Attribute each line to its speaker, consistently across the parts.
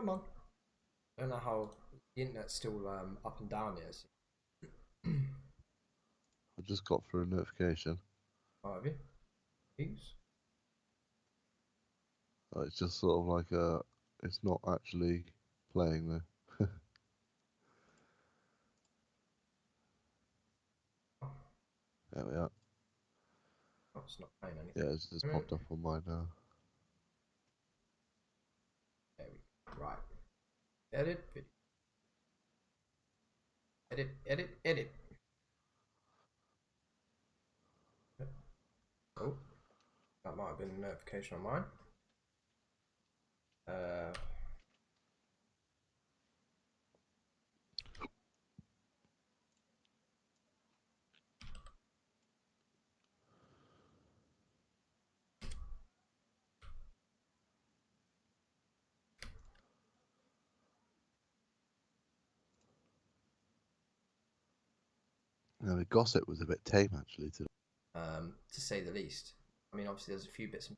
Speaker 1: Come on. I don't know how the internet's still up and down here. So.
Speaker 2: I just got through a notification.
Speaker 1: Oh, have you? Views?
Speaker 2: It's just sort of like it's not actually playing though.
Speaker 1: Oh,
Speaker 2: There we are.
Speaker 1: it's not playing anything.
Speaker 2: Yeah, it's just popped up on mine now.
Speaker 1: There we go. Right. Edit video. Edit. Oh, that might have been a notification on mine.
Speaker 2: Yeah, the gossip was a bit tame actually today.
Speaker 1: To say the least. I mean, obviously, there's a few bits.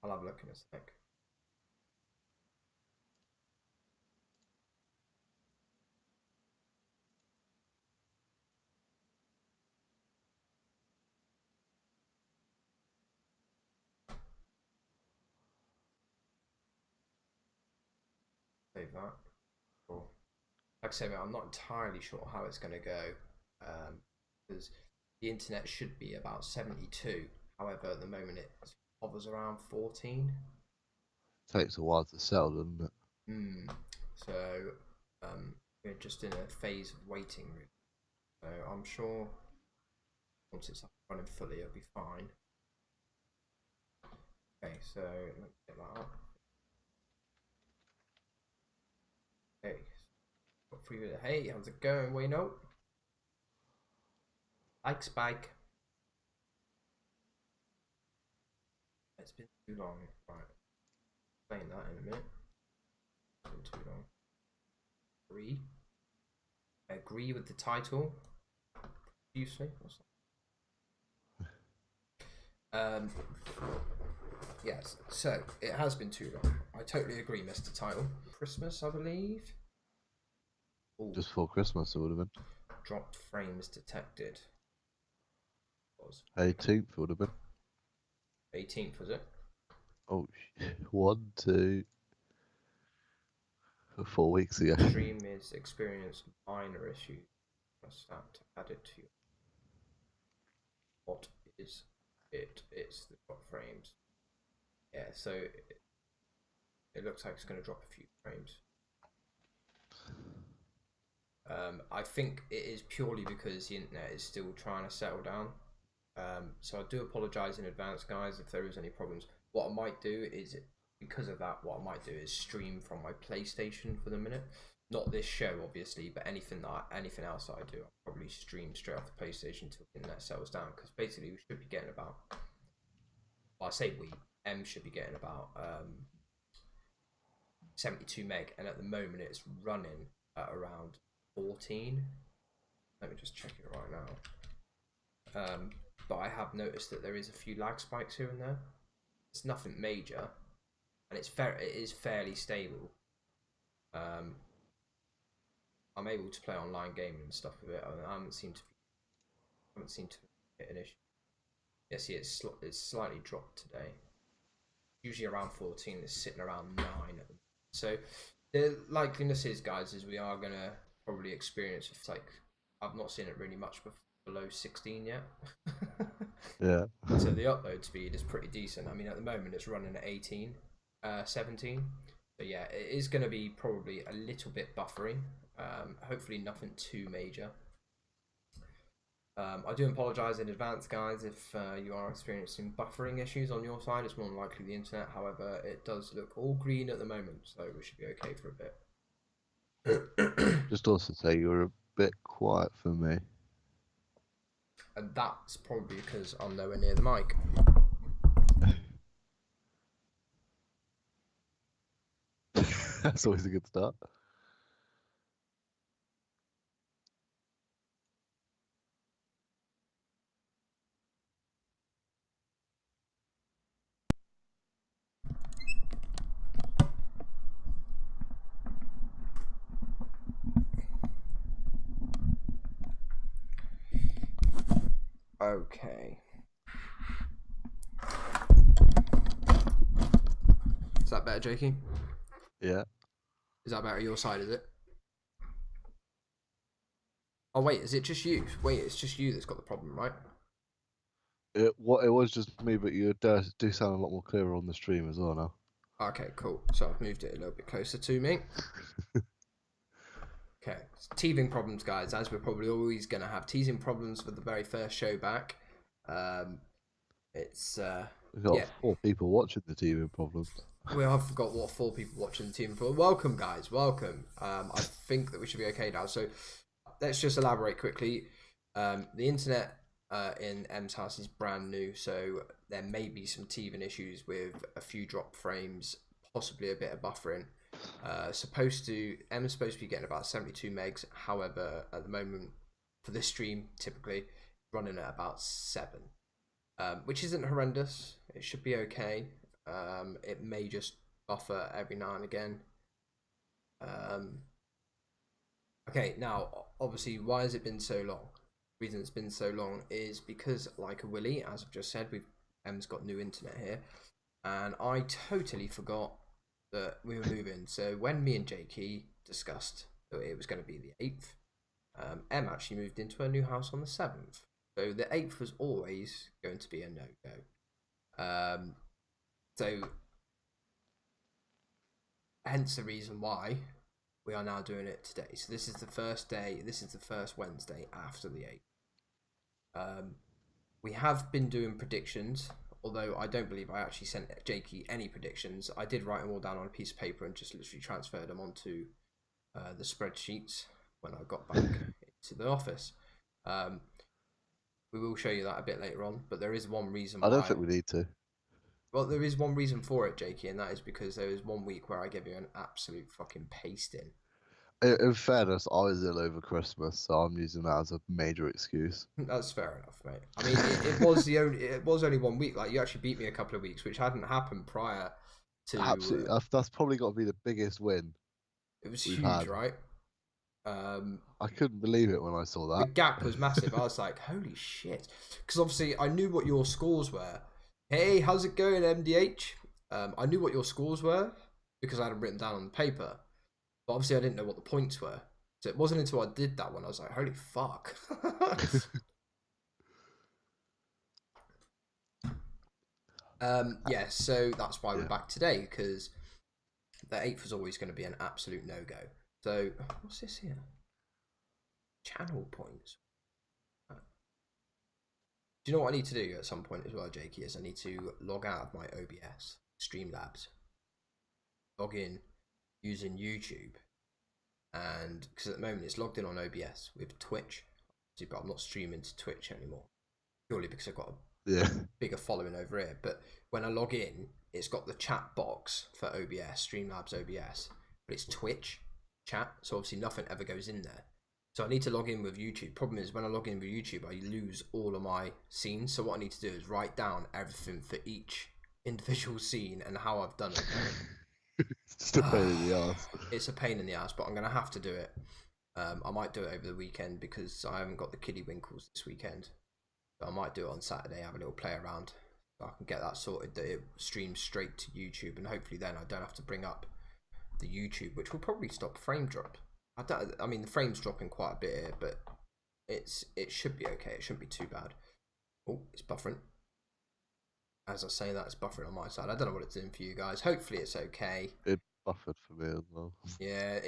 Speaker 1: I'll have a look in a sec. Save that. Cool. Like I say, I'm not entirely sure how it's going to go, because the internet should be about 72. However, at the moment it hovers around 14.
Speaker 2: Takes a while to sell, doesn't it?
Speaker 1: So we're just in a phase of waiting. So I'm sure once it's up running fully, it'll be fine. Okay, so let me get that up. Okay, got free with it. Hey, how's it going, Wayno? Like Spike. It's been too long. Right, explain that in a minute. It's been too long. Agree with the title. Profusely. What's that? Yes, so it has been too long. I totally agree, Mr. Title. Christmas, I believe. Ooh.
Speaker 2: Just for Christmas, it would have been.
Speaker 1: Dropped frames detected. Was
Speaker 2: 18th would have been.
Speaker 1: 18th, was it?
Speaker 2: Oh, 1, 2, 4 weeks ago.
Speaker 1: Stream is experienced minor issues. Press that to add it to you. What is it? It's the drop frames. Yeah, so it looks like it's going to drop a few frames. I think it is purely because the internet is still trying to settle down. So I do apologise in advance, guys, if there is any problems. What I might do is, because of that, what I might do is stream from my PlayStation for the minute. Not this show, obviously, but anything else that I do, I'll probably stream straight off the PlayStation until the internet settles down. Because basically, we should be getting about, well, I say we, M should be getting about 72 meg, and at the moment it's running at around 14. Let me just check it right now. But I have noticed that there is a few lag spikes here and there. It's nothing major, and it is fairly stable. I'm able to play online gaming and stuff with it. I haven't seemed to hit an issue. Yeah, see, it's slightly dropped today. Usually around 14. It's sitting around 9 at the moment. So the likeliness is, guys, is we are gonna probably experience, it's like, I've not seen it really much below 16 yet.
Speaker 2: Yeah.
Speaker 1: So the upload speed is pretty decent. I mean, at the moment it's running at 18, 17. But yeah, it is going to be probably a little bit buffering. Hopefully nothing too major. I do apologise in advance, guys, if you are experiencing buffering issues on your side. It's more than likely the internet. However, it does look all green at the moment, so we should be okay for a bit.
Speaker 2: Just also say you were a bit quiet for me.
Speaker 1: And that's probably because I'm nowhere near the mic.
Speaker 2: That's always a good start.
Speaker 1: Okay. Is that better, Jakey?
Speaker 2: Yeah.
Speaker 1: Is that better your side, is it? Oh, wait, is it just you? Wait, it's just you that's got the problem, right?
Speaker 2: It was just me, but you do sound a lot more clearer on the stream as well now.
Speaker 1: Okay, cool. So I've moved it a little bit closer to me. Okay, teething problems, guys. As we're probably always going to have teething problems for the very first show back. It's
Speaker 2: We've got 4 people watching the TV problems.
Speaker 1: We have forgot what 4 people watching the team for. Welcome, guys. Welcome. I think that we should be okay now. So let's just elaborate quickly. The internet in M's house is brand new, so there may be some teething issues with a few drop frames, possibly a bit of buffering. M's supposed to be getting about 72 megs. However, at the moment for this stream, typically running at about 7, which isn't horrendous. It should be okay. It may just buffer every now and again. Okay, now obviously, why has it been so long? The reason it's been so long is because, like a Willy, as I've just said, M's got new internet here, and I totally forgot that we were moving. So when me and Jakey discussed that it was going to be the 8th, M actually moved into a new house on the 7th. So the 8th was always going to be a no-go. So hence the reason why we are now doing it today. So this is the first day, this is the first Wednesday after the 8th. We have been doing predictions, although I don't believe I actually sent Jakey any predictions. I did write them all down on a piece of paper and just literally transferred them onto the spreadsheets when I got back to the office. We will show you that a bit later on, but there is one reason why.
Speaker 2: I don't think we need to.
Speaker 1: Well, there is one reason for it, Jakey, and that is because there was one week where I gave you an absolute fucking pasting.
Speaker 2: In fairness, I was ill over Christmas, so I'm using that as a major excuse.
Speaker 1: That's fair enough, mate. I mean, it was only 1 week. Like, you actually beat me a couple of weeks, which hadn't happened prior to.
Speaker 2: Absolutely, that's probably got to be the biggest win.
Speaker 1: It was huge, right?
Speaker 2: I couldn't believe it when I saw that.
Speaker 1: The gap was massive. I was like, holy shit. Because obviously I knew what your scores were. Hey, how's it going, MDH? I knew what your scores were because I had them written down on the paper. But obviously I didn't know what the points were. So it wasn't until I did that one I was like, holy fuck. Yeah, so that's why we're back today, because the 8th was always going to be an absolute no-go. So, what's this here? Channel points. Do you know what I need to do at some point as well, Jakey? Is I need to log out of my OBS, Streamlabs, log in using YouTube, and because at the moment it's logged in on OBS with Twitch, but I'm not streaming to Twitch anymore, purely because I've got a bigger following over here. But when I log in, it's got the chat box for OBS, Streamlabs OBS, but it's Twitch chat, so obviously nothing ever goes in there. So I need to log in with YouTube. Problem is, when I log in with YouTube, I lose all of my scenes. So what I need to do is write down everything for each individual scene and how I've done it.
Speaker 2: It's just a pain in the ass.
Speaker 1: It's a pain in the ass, but I'm going to have to do it. I might do it over the weekend because I haven't got the kiddie winkles this weekend. So I might do it on Saturday, have a little play around. So I can get that sorted, that it streams straight to YouTube. And hopefully then I don't have to bring up the YouTube, which will probably stop frame drop. I mean, the frame's dropping quite a bit here, but it should be okay. It shouldn't be too bad. Oh, it's buffering. As I say that, it's buffering on my side. I don't know what it's doing for you guys. Hopefully it's okay.
Speaker 2: It buffered for me as well.
Speaker 1: Yeah,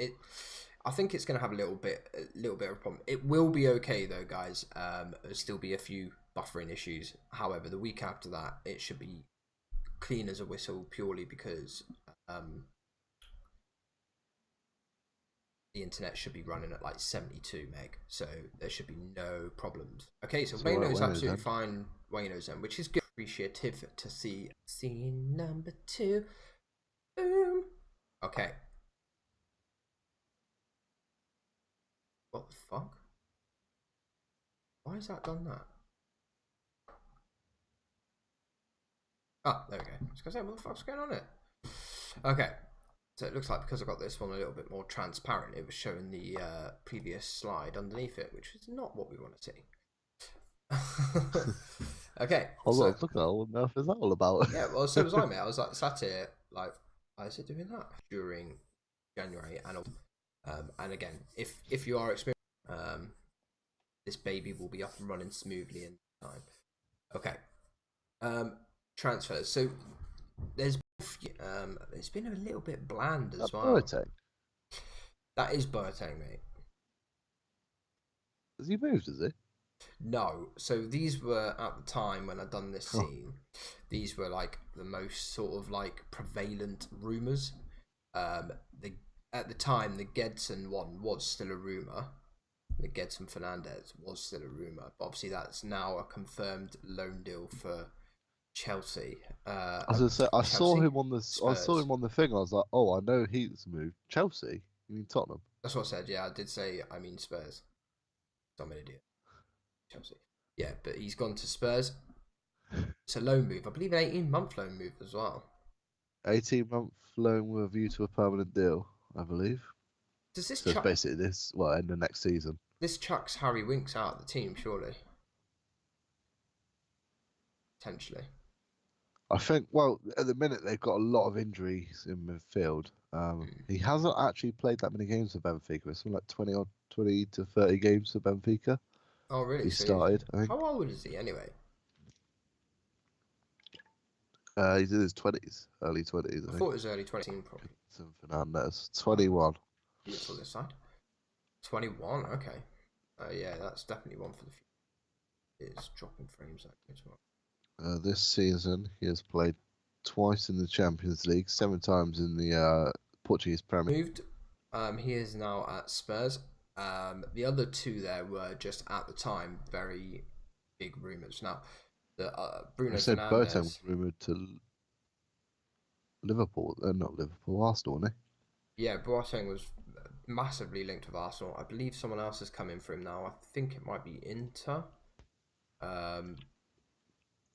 Speaker 1: I think it's going to have a little bit of a problem. It will be okay though, guys. There'll still be a few buffering issues. However, the week after that, it should be clean as a whistle, purely because the internet should be running at like 72 meg, so there should be no problems. Okay, so Wayno's absolutely fine. Wayno's in, which is good. Appreciative to see. Scene number 2. Boom. Okay. What the fuck? Why has that done that? Ah, there we go. I was gonna say, what the fuck's going on here? Okay. So it looks like because I got this one a little bit more transparent, it was showing the previous slide underneath it, which is not what we want to see. Okay,
Speaker 2: Hold
Speaker 1: so
Speaker 2: on, look, I wonder if is that all about.
Speaker 1: yeah, well, so was I, mate. I was like sat here, like, why is it doing that during January and again, if you are experiencing, this baby will be up and running smoothly in time. Okay, transfers. So it's been a little bit bland as
Speaker 2: That
Speaker 1: well.
Speaker 2: Boateng,
Speaker 1: That is Boateng, mate.
Speaker 2: has he moved? Has he?
Speaker 1: No, so these were at the time when I'd done this
Speaker 2: Oh,
Speaker 1: scene. These were like the most sort of like prevalent rumors. The At the time, the Gedson one was still a rumor. The Gedson Fernandez was still a rumor, but obviously that's now a confirmed loan deal for Chelsea.
Speaker 2: I was gonna say, I saw
Speaker 1: Chelsea,
Speaker 2: him on the, I saw
Speaker 1: Spurs.
Speaker 2: him on the thing. I was like, oh, I know he's moved. Chelsea? You mean Tottenham?
Speaker 1: That's what I said. Yeah, I did say. I mean Spurs. I'm an idiot. Chelsea. Yeah, but he's gone to Spurs. It's a loan move. I believe an 18-month loan move as well.
Speaker 2: 18-month loan with a view to a permanent deal, I believe.
Speaker 1: Does this
Speaker 2: So it's basically this, well, end of next season.
Speaker 1: this chucks Harry Winks out of the team, surely? Potentially.
Speaker 2: I think, well, at the minute they've got a lot of injuries in midfield.
Speaker 1: Hmm.
Speaker 2: He hasn't actually played that many games for Benfica. It's something like 20 to 30 games for Benfica.
Speaker 1: Oh, really?
Speaker 2: He
Speaker 1: So,
Speaker 2: started, I think.
Speaker 1: how old is he anyway?
Speaker 2: He's in his 20s, early 20s,
Speaker 1: I
Speaker 2: I
Speaker 1: thought
Speaker 2: think.
Speaker 1: it was early 20, probably.
Speaker 2: Some Fernandez, 21.
Speaker 1: Beautiful this side. 21, okay. Yeah, that's definitely one for the future. It's dropping frames as well.
Speaker 2: This season, he has played twice in the Champions League, 7 times in the Portuguese Premier.
Speaker 1: Moved. He is now at Spurs. The other two there were just at the time very big rumours. Now, the
Speaker 2: I
Speaker 1: Bruno
Speaker 2: said Boateng was
Speaker 1: Fernandez.
Speaker 2: rumoured to Liverpool, not Liverpool, Arsenal, wasn't
Speaker 1: Yeah, Boateng was massively linked with Arsenal. I believe someone else has come in for him now. I think it might be Inter. Um,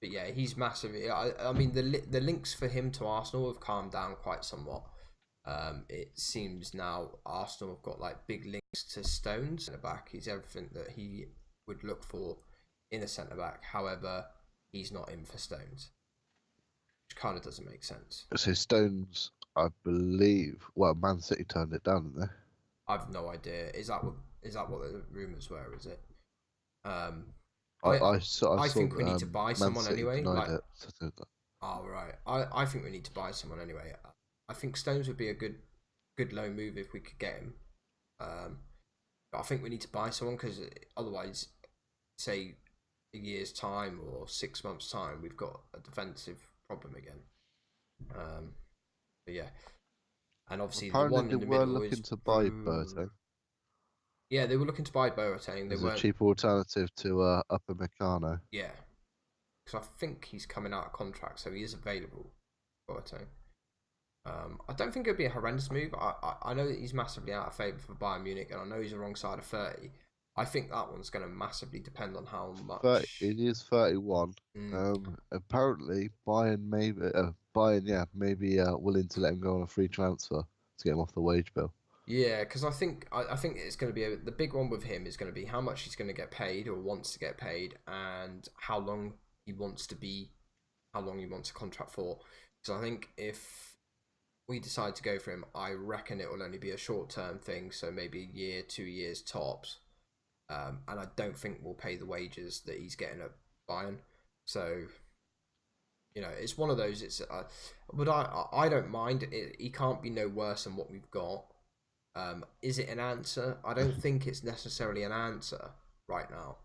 Speaker 1: but yeah, he's massive. I mean, the links for him to Arsenal have calmed down quite somewhat. It seems now Arsenal have got like big links to Stones in the back. He's everything that he would look for in a centre back. However, he's not in for Stones, which kind of doesn't make sense.
Speaker 2: he? So Stones, I believe, well, Man City turned it down, didn't they?
Speaker 1: I've no idea. Is that what the rumours were? Is it? Um,
Speaker 2: I,
Speaker 1: I
Speaker 2: I saw, I
Speaker 1: I
Speaker 2: saw
Speaker 1: think we need to buy
Speaker 2: Man
Speaker 1: someone
Speaker 2: City
Speaker 1: anyway.
Speaker 2: denied
Speaker 1: Like,
Speaker 2: it. So
Speaker 1: oh right, I think we need to buy someone anyway. I think Stones would be a good loan move if we could get him. But I think we need to buy someone because otherwise, say a year's time or 6 months time, we've got a defensive problem again. But yeah, and obviously the
Speaker 2: apparently
Speaker 1: one
Speaker 2: they
Speaker 1: in the
Speaker 2: were
Speaker 1: middle is
Speaker 2: looking to buy Boateng
Speaker 1: yeah, they were looking to buy Boateng. They
Speaker 2: as a
Speaker 1: weren't.
Speaker 2: cheaper alternative to Upper Meccano.
Speaker 1: Yeah, because I think he's coming out of contract, so he is available. Boateng. I don't think it'd be a horrendous move. I know that he's massively out of favour for Bayern Munich, and I know he's the wrong side of 30. I think that one's going to massively depend on how
Speaker 2: 30,
Speaker 1: much.
Speaker 2: it is 31.
Speaker 1: Mm,
Speaker 2: Apparently Bayern, yeah, maybe willing to let him go on a free transfer to get him off the wage bill.
Speaker 1: yeah, because I think it's going to be the big one with him is going to be how much he's going to get paid or wants to get paid, and how long he wants to be, how long he wants a contract for. Because I think if we decide to go for him, I reckon it will only be a short term thing, so maybe a year, 2 years tops. And I don't think we'll pay the wages that he's getting at Bayern. So it's one of those. But I don't mind. He can't be no worse than what we've got. Is it an answer? I don't think it's necessarily an answer right now.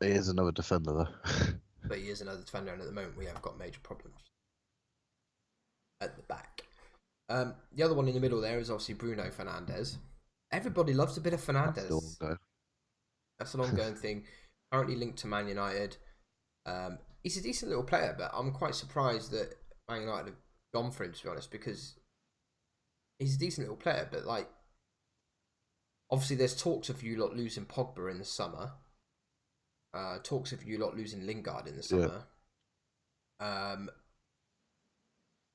Speaker 2: He is another defender though.
Speaker 1: But he is another defender, and at the moment we have got major problems at the back. The other one in the middle there is obviously Bruno Fernandez. Everybody loves a bit of
Speaker 2: That's still
Speaker 1: Fernandez.
Speaker 2: ongoing.
Speaker 1: That's an ongoing thing. Currently linked to Man United. He's a decent little player, but I'm quite surprised that Man United have gone for him, to be honest, because he's a decent little player. But like, obviously, there's talks of you lot losing Pogba in the summer. Talks of you lot losing Lingard in the summer. Yeah.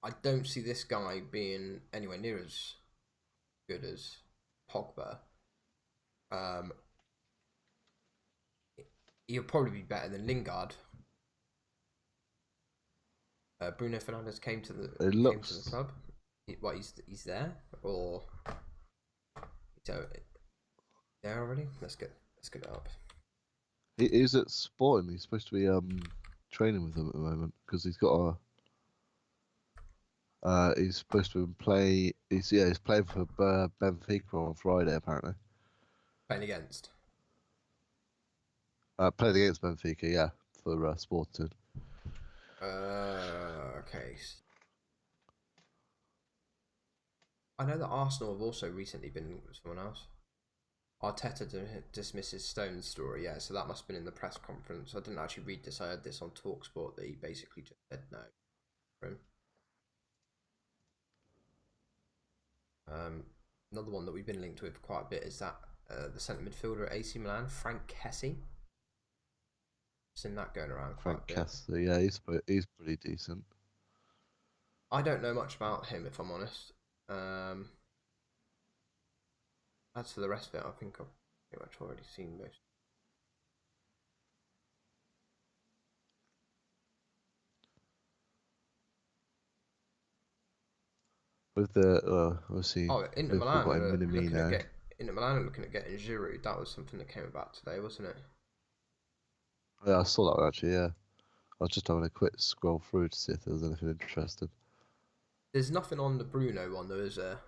Speaker 1: I don't see this guy being anywhere near as good as Pogba. Um, he'll probably be better than Lingard. Bruno Fernandes came to the
Speaker 2: It looks.
Speaker 1: club. He's there or he's there already? Let's get it up.
Speaker 2: He's at Sporting. He's supposed to be training with them at the moment because he's got a. He's supposed to play. He's playing for Benfica on Friday apparently.
Speaker 1: Playing against.
Speaker 2: Played against Benfica, yeah, for Sporting.
Speaker 1: Okay. I know that Arsenal have also recently been with someone else. Arteta dismisses Stone's story, yeah, so that must have been in the press conference. I didn't actually read this, I heard this on TalkSport that he basically just said no for him. Another one that we've been linked with quite a bit is that the centre midfielder at AC Milan, Frank Kessie. Seen that going around quite a bit.
Speaker 2: Kessler, yeah, he's pretty decent.
Speaker 1: I don't know much about him, if I'm honest. As for the rest of it, I think I've pretty much already seen most.
Speaker 2: With the obviously,
Speaker 1: Inter Milan
Speaker 2: got
Speaker 1: are looking at
Speaker 2: Minamino.
Speaker 1: Inter Milan are looking at getting Giroud. That was something that came about today, wasn't it?
Speaker 2: Yeah, I saw that one actually. Yeah, I was just having a quick scroll through to see if there was anything interesting.
Speaker 1: There's nothing on the Bruno one though, is there?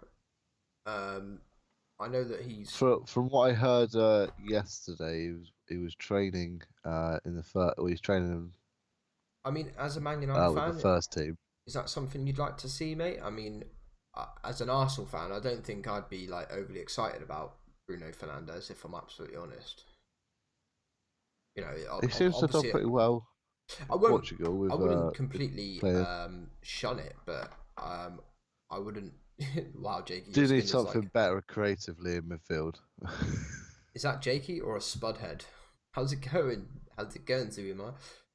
Speaker 1: I know that he's.
Speaker 2: From what I heard yesterday, he was training in the first. Well, he's training.
Speaker 1: I mean, as a Man United
Speaker 2: With
Speaker 1: fan,
Speaker 2: the first team.
Speaker 1: is that something you'd like to see, mate? I mean, as an Arsenal fan, I don't think I'd be like overly excited about Bruno Fernandes, if I'm absolutely honest. You know,
Speaker 2: He seems to have done pretty well. Portugal with,
Speaker 1: I wouldn't completely
Speaker 2: players.
Speaker 1: shun it, but I wouldn't. Wow, Jakey,
Speaker 2: Do need something better creatively in midfield.
Speaker 1: Is that Jakey or a spudhead? How's it going? How's it going, Zooey Mama?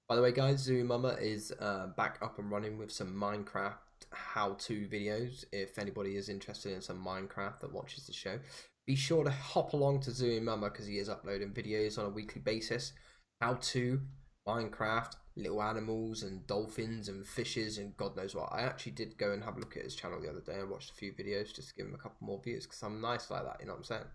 Speaker 1: By the way, guys, Zooey Mama is back up and running with some Minecraft how-to videos. If anybody is interested in some Minecraft that watches the show, be sure to hop along to Zooey Mama because he is uploading videos on a weekly basis. How-to Minecraft, little animals and dolphins and fishes and God knows what. I actually did go and have a look at his channel the other day and watched a few videos just to give him a couple more views because I'm nice like that, you know what I'm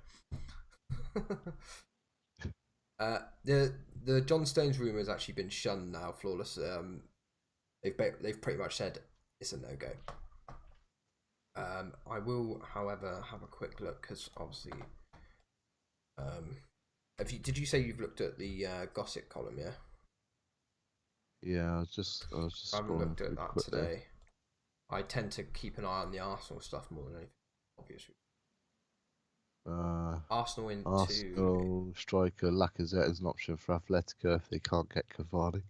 Speaker 1: saying? The John Stones rumor has actually been shunned now. Flawless. They've pretty much said it's a no go. I will, however, have a quick look because obviously, did you say you've looked at the gossip column? Yeah.
Speaker 2: Yeah, I was just.
Speaker 1: I haven't looked at that quickly today. I tend to keep an eye on the Arsenal stuff more than anything, obviously. Arsenal
Speaker 2: striker Lacazette is an option for Atletico if they can't get Cavani.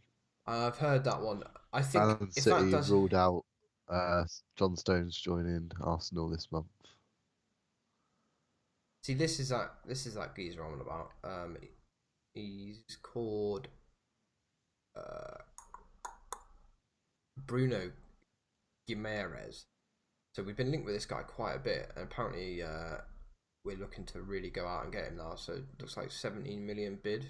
Speaker 1: I've heard that one. I think
Speaker 2: Man City ruled out John Stones joining Arsenal this month.
Speaker 1: See, this is that geezer I'm on about. He's called Bruno Guimaraes. So we've been linked with this guy quite a bit, and apparently we're looking to really go out and get him now. So it looks like 17 million bid.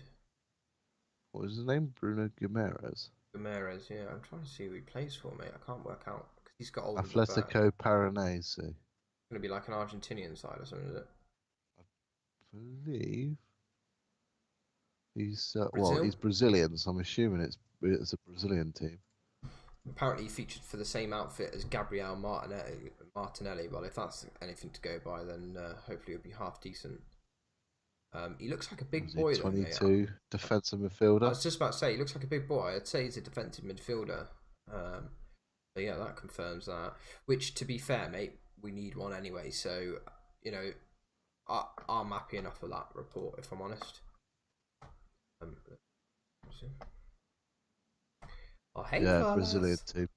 Speaker 2: What was his name? Bruno Guimaraes.
Speaker 1: Guimaraes, yeah. I'm trying to see who he plays for, mate. I can't work out because he's got old.
Speaker 2: Atletico Paranaense.
Speaker 1: It's gonna be like an Argentinian side or something, is it?
Speaker 2: I believe he's he's Brazilian, so I'm assuming it's a Brazilian team.
Speaker 1: Apparently, he featured for the same outfit as Gabriel Martinelli. Well, if that's anything to go by, then hopefully it'll be half decent. He looks like a big boy.
Speaker 2: 22, defensive midfielder.
Speaker 1: I was just about to say, he looks like a big boy. I'd say he's a defensive midfielder. But yeah, that confirms that. Which, to be fair, mate, we need one anyway. So, you know, I'm happy enough with that report, if I'm honest.
Speaker 2: Brazilian team.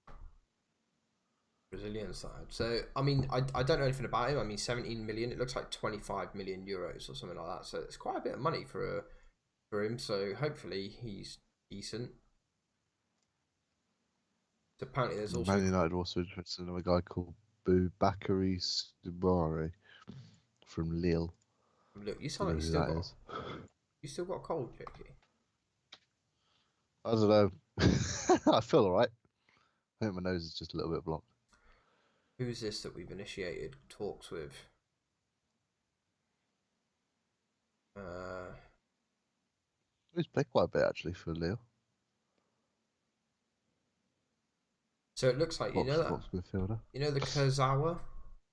Speaker 1: Brazilian side. So, I mean, I don't know anything about him. I mean, 17 million. It looks like 25 million euros or something like that. So it's quite a bit of money for him. So hopefully he's decent. So apparently there's also
Speaker 2: Man United also interested in a guy called Boubakary Soumaré from Lille.
Speaker 1: Look, you
Speaker 2: Don't
Speaker 1: sound
Speaker 2: know
Speaker 1: like
Speaker 2: who that is.
Speaker 1: you still got a cold, Jakey.
Speaker 2: I don't know. I feel alright. I think my nose is just a little bit blocked.
Speaker 1: Who's this that we've initiated talks with?
Speaker 2: He's played quite a bit actually for Leo.
Speaker 1: So it looks like
Speaker 2: Box midfielder.
Speaker 1: you know the Kurzawa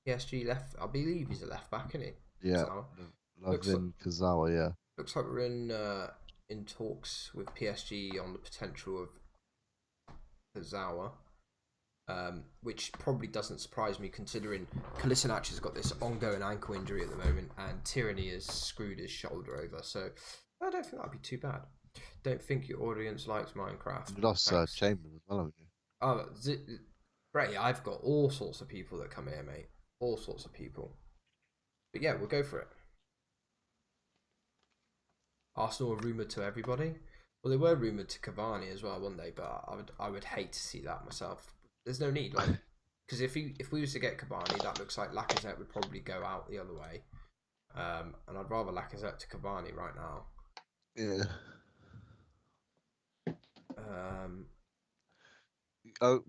Speaker 1: PSG left. I believe he's a left back, isn't he?
Speaker 2: Yeah,
Speaker 1: Kurzawa.
Speaker 2: Lovin Kazawa. Yeah.
Speaker 1: Looks like we're in talks with PSG on the potential of Kurzawa. Which probably doesn't surprise me considering Kolasinac has got this ongoing ankle injury at the moment and Tyranny has screwed his shoulder over, so I don't think that'd be too bad. Don't think your audience likes Minecraft.
Speaker 2: You lost Chambers as well, haven't you?
Speaker 1: Oh, Bray, I've got all sorts of people that come here, mate. All sorts of people. But yeah, we'll go for it. Arsenal are rumoured to everybody. Well, they were rumoured to Cavani as well one day, but I would hate to see that myself. There's no need, like, because if we was to get Cavani, that looks like Lacazette would probably go out the other way, and I'd rather Lacazette to Cavani right now.
Speaker 2: Yeah.
Speaker 1: The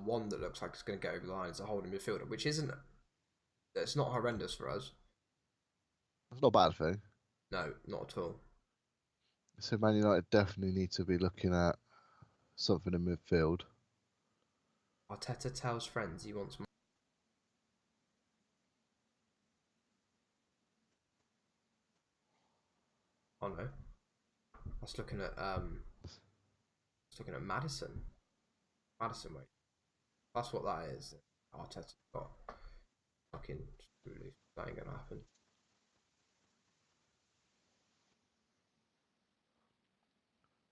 Speaker 1: one that looks like it's going to go over the line is a holding midfielder, which isn't. It's not horrendous for us.
Speaker 2: It's not a bad thing.
Speaker 1: No, not at all.
Speaker 2: So Man United definitely need to be looking at something in midfield.
Speaker 1: Arteta tells friends he wants more. Oh no. That's looking at Madison. Madison, wait. That's what that is. Arteta's got fucking really that ain't gonna happen.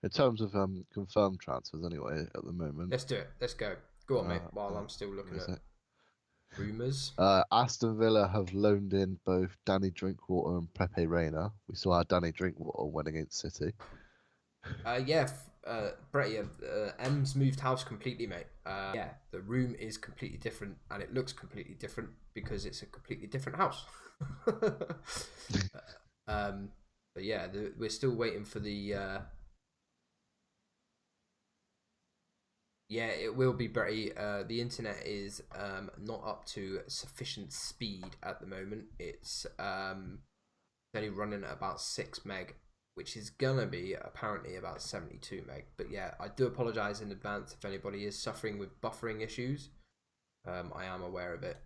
Speaker 2: In terms of confirmed transfers, anyway, at the moment.
Speaker 1: Let's do it. Let's go. Go on, mate. While I'm still looking at rumours.
Speaker 2: Aston Villa have loaned in both Danny Drinkwater and Pepe Reina. We saw how Danny Drinkwater went against City.
Speaker 1: Bretty, M's moved house completely, mate. Yeah, the room is completely different and it looks completely different because it's a completely different house. But yeah, we're still waiting for the. Yeah, it will be, Bretty. The internet is not up to sufficient speed at the moment. It's only running at about 6 meg, which is gonna be apparently about 72 meg. But yeah, I do apologise in advance if anybody is suffering with buffering issues. I am aware of it.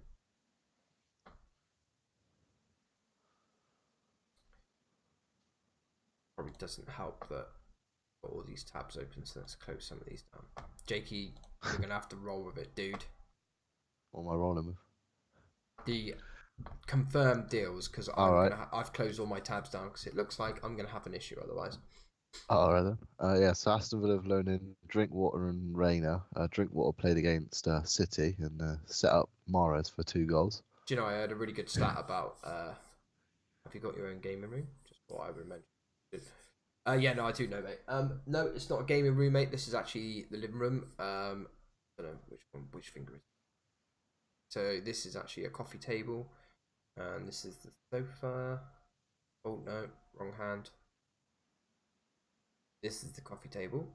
Speaker 1: Probably doesn't help that I've got all these tabs open, so let's close some of these down. Jakey, you're gonna have to roll with it, dude.
Speaker 2: What am I rolling with?
Speaker 1: The confirmed deals, because I've closed all my tabs down because it looks like I'm gonna have an issue otherwise.
Speaker 2: All right then. Yeah, so Aston Villa have loaned in Drinkwater and Reina. Drinkwater played against City and set up Mahrez for 2 goals.
Speaker 1: Do you know, I heard a really good stat about have you got your own gaming room? Just what I would mention. Yeah, no, I do know, mate. No, it's not a gaming room, mate. This is actually the living room. I don't know which finger is it. So this is actually a coffee table, and this is the sofa. Oh no, wrong hand. This is the coffee table.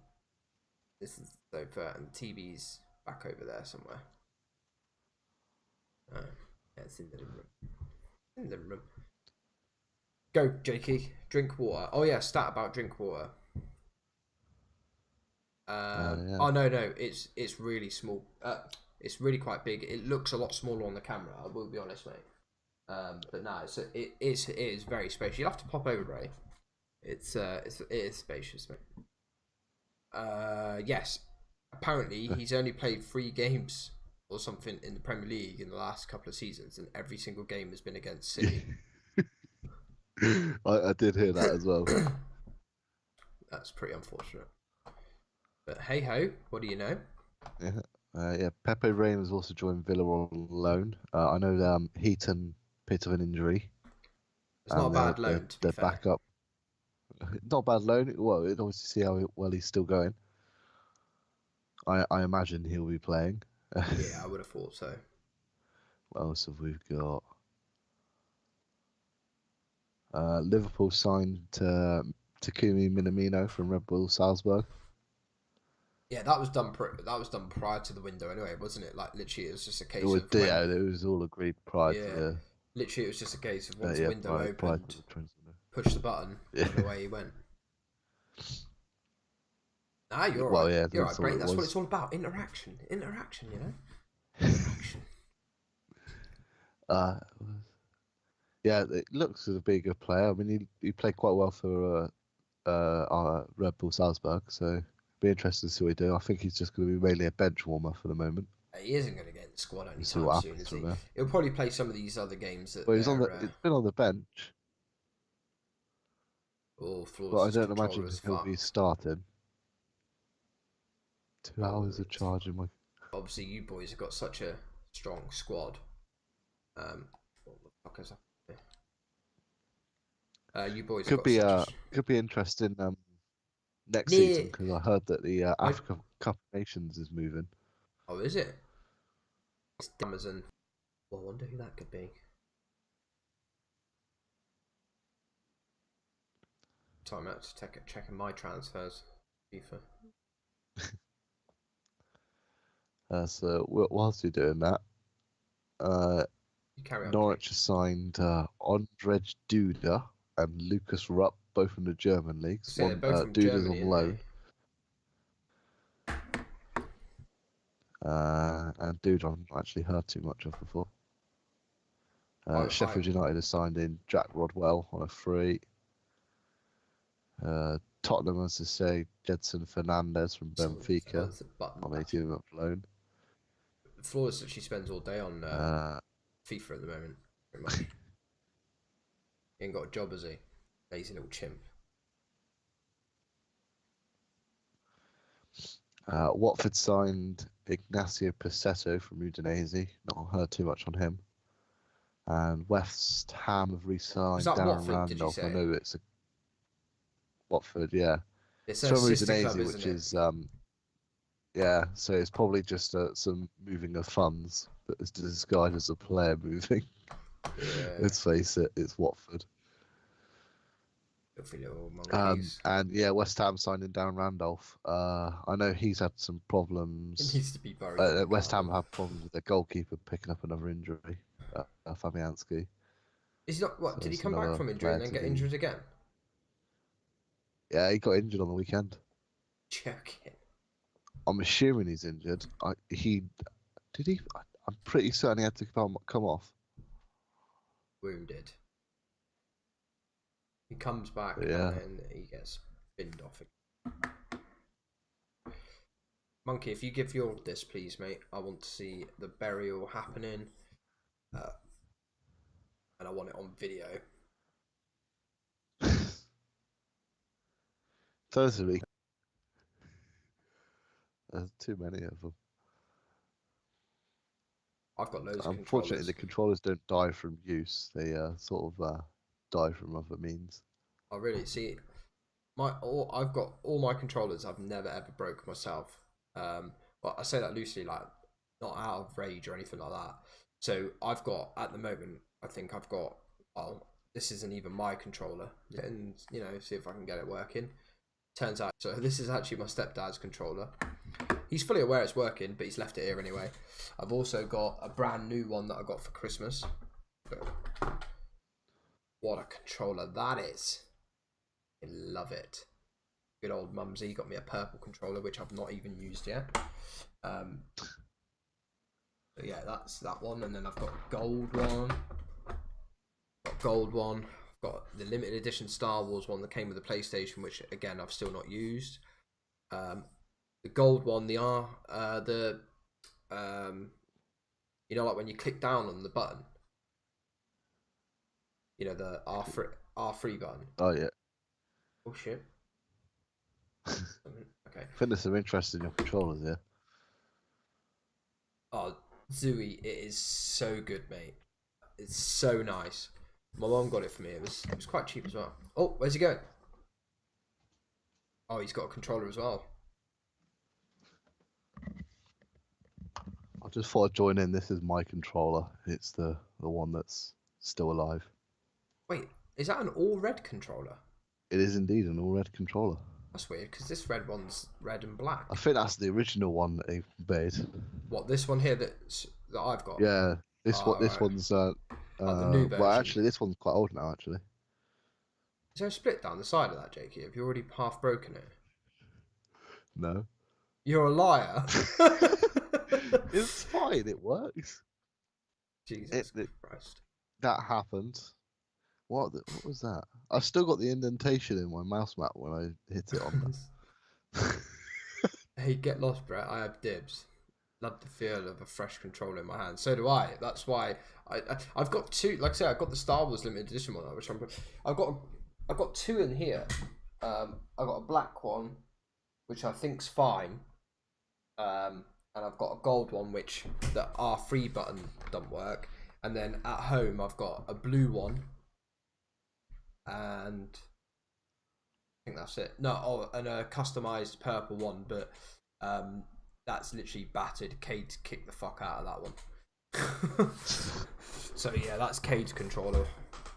Speaker 1: This is the sofa, and the TV's back over there somewhere. Yeah, it's in the living room. In the living room. Go, Jakey. Drink water. Oh yeah, stat about drink water. Yeah. Oh no, it's really small. It's really quite big. It looks a lot smaller on the camera. I will be honest, mate. But no, it is very spacious. You'll have to pop over, Ray. It is spacious, mate. Yes. Apparently, he's only played 3 games or something in the Premier League in the last couple of seasons, and every single game has been against City.
Speaker 2: I did hear that as well.
Speaker 1: That's pretty unfortunate. But hey ho, what do you know?
Speaker 2: Yeah, Pepe Reina has also joined Villa on loan. I know Heaton, bit of an injury.
Speaker 1: It's not a bad loan, to be fair.
Speaker 2: Backup. Not bad loan. Well, we'd obviously see how well he's still going. I imagine he'll be playing.
Speaker 1: Yeah, I would have thought so.
Speaker 2: What else have we got? Liverpool signed Takumi Minamino from Red Bull Salzburg.
Speaker 1: Yeah, that was done. That was done prior to the window, anyway, wasn't it? Like literally, it was just a case of
Speaker 2: Yeah, it was all agreed prior to the.
Speaker 1: Literally, it was just a case of once the window
Speaker 2: prior to
Speaker 1: opened,
Speaker 2: the transfer.
Speaker 1: push the button, and away he went. Ah, you're
Speaker 2: well,
Speaker 1: right.
Speaker 2: Yeah,
Speaker 1: you're right, Brain. That's what it's all about. Interaction, you know. Interaction.
Speaker 2: Yeah, it looks as a big good player. I mean, he played quite well for our Red Bull Salzburg, so it'll be interesting to see what he do. I think he's just going to be mainly a bench warmer for the moment.
Speaker 1: He isn't going to get in the squad anytime soon, is he? He'll probably play some of these other games that.
Speaker 2: Well, he's been on the bench.
Speaker 1: Oh,
Speaker 2: but I don't imagine he'll be starting. 2 hours of charging my.
Speaker 1: Obviously, you boys have got such a strong squad. What the fuck is that? You boys
Speaker 2: could be interesting next season, because I heard that the Africa Cup of Nations is moving.
Speaker 1: Oh, is it? It's Amazon. Well, I wonder who that could be. Time out to checking my transfers. FIFA.
Speaker 2: So whilst you're doing that, Norwich has signed Ondrej Duda and Lucas Rupp, both from the German leagues. Duda's on loan. And Duda I've not actually heard too much of before. Sheffield United has signed in Jack Rodwell on a free. Tottenham, as I say, Jedson Fernandez from Benfica on 18-month loan.
Speaker 1: Flawless actually spends all day on FIFA at the moment, pretty much. He ain't got a job, has he? Lazy little chimp.
Speaker 2: Watford signed Ignacio Picetto from Udinese. Not heard too much on him. And West Ham have re-signed Darren Randolph. I know it's a Watford, yeah.
Speaker 1: It's
Speaker 2: from Udinese, which is yeah. So it's probably just some moving of funds, but it's disguised as a player moving.
Speaker 1: Yeah.
Speaker 2: Let's face it, it's Watford. And yeah, West Ham signed in Darren Randolph. I know he's had some problems.
Speaker 1: It needs to be buried.
Speaker 2: West Ham have problems with their goalkeeper picking up another injury. Fabianski.
Speaker 1: Is he not? What did he come back from injury and then get injured again?
Speaker 2: Yeah, he got injured on the weekend.
Speaker 1: Joking.
Speaker 2: I'm assuming he's injured. I'm pretty certain he had to come off.
Speaker 1: Wounded. He comes back and he gets binned off again. Monkey, if you give your this, please, mate. I want to see the burial happening. And I want it on video.
Speaker 2: Totally. There's too many of them.
Speaker 1: I've got loads of
Speaker 2: Unfortunately, the controllers don't die from use. They sort of die from other means.
Speaker 1: Oh, really? See, I've got all my controllers. I've never ever broke myself. But I say that loosely, like not out of rage or anything like that. So I've got at the moment. I think I've got. Well, this isn't even my controller, and see if I can get it working. Turns out, so this is actually my stepdad's controller. He's fully aware it's working, but he's left it here anyway. I've also got a brand new one that I got for Christmas. What a controller that is. I love it. Good old Mumsy got me a purple controller, which I've not even used yet. So yeah, that's that one. And then I've got a gold one. Got the limited edition Star Wars one that came with the PlayStation, which again I've still not used. The gold one, like when you click down on the button, the R3 button.
Speaker 2: Oh yeah.
Speaker 1: Oh shit. Okay.
Speaker 2: I think there's some interest in your controllers here.
Speaker 1: Oh, Zooey, it is so good, mate. It's so nice. My mum got it for me. It was quite cheap as well. Oh, where's he going? Oh, he's got a controller as well.
Speaker 2: I just thought I'd join in. This is my controller. It's the one that's still alive.
Speaker 1: Wait, Is that an all red controller?
Speaker 2: It is indeed an all red controller.
Speaker 1: That's weird because this red one's red and black.
Speaker 2: I think that's the original one that he made.
Speaker 1: What, this one here that I've got?
Speaker 2: Yeah, this one's
Speaker 1: the new version.
Speaker 2: well, actually, this one's quite old now. Actually,
Speaker 1: is there a split down the side of that, Jakey? Have you already half broken it?
Speaker 2: No.
Speaker 1: You're a liar.
Speaker 2: It's fine. It works.
Speaker 1: Jesus Christ.
Speaker 2: That happened. What was that? I've still got the indentation in my mouse mat when I hit it on there.
Speaker 1: Hey, get lost, Brett. I have dibs. Love the feel of a fresh controller in my hand. So do I. That's why I've got two. Like I said, I've got the Star Wars limited edition one, which I've got two in here. I've got a black one, which I think's fine. And I've got a gold one, which the R3 button doesn't work. And then at home, I've got a blue one. And I think that's it. No, and a customized purple one, but that's literally battered. Cade kicked the fuck out of that one. So yeah, that's Cade's controller.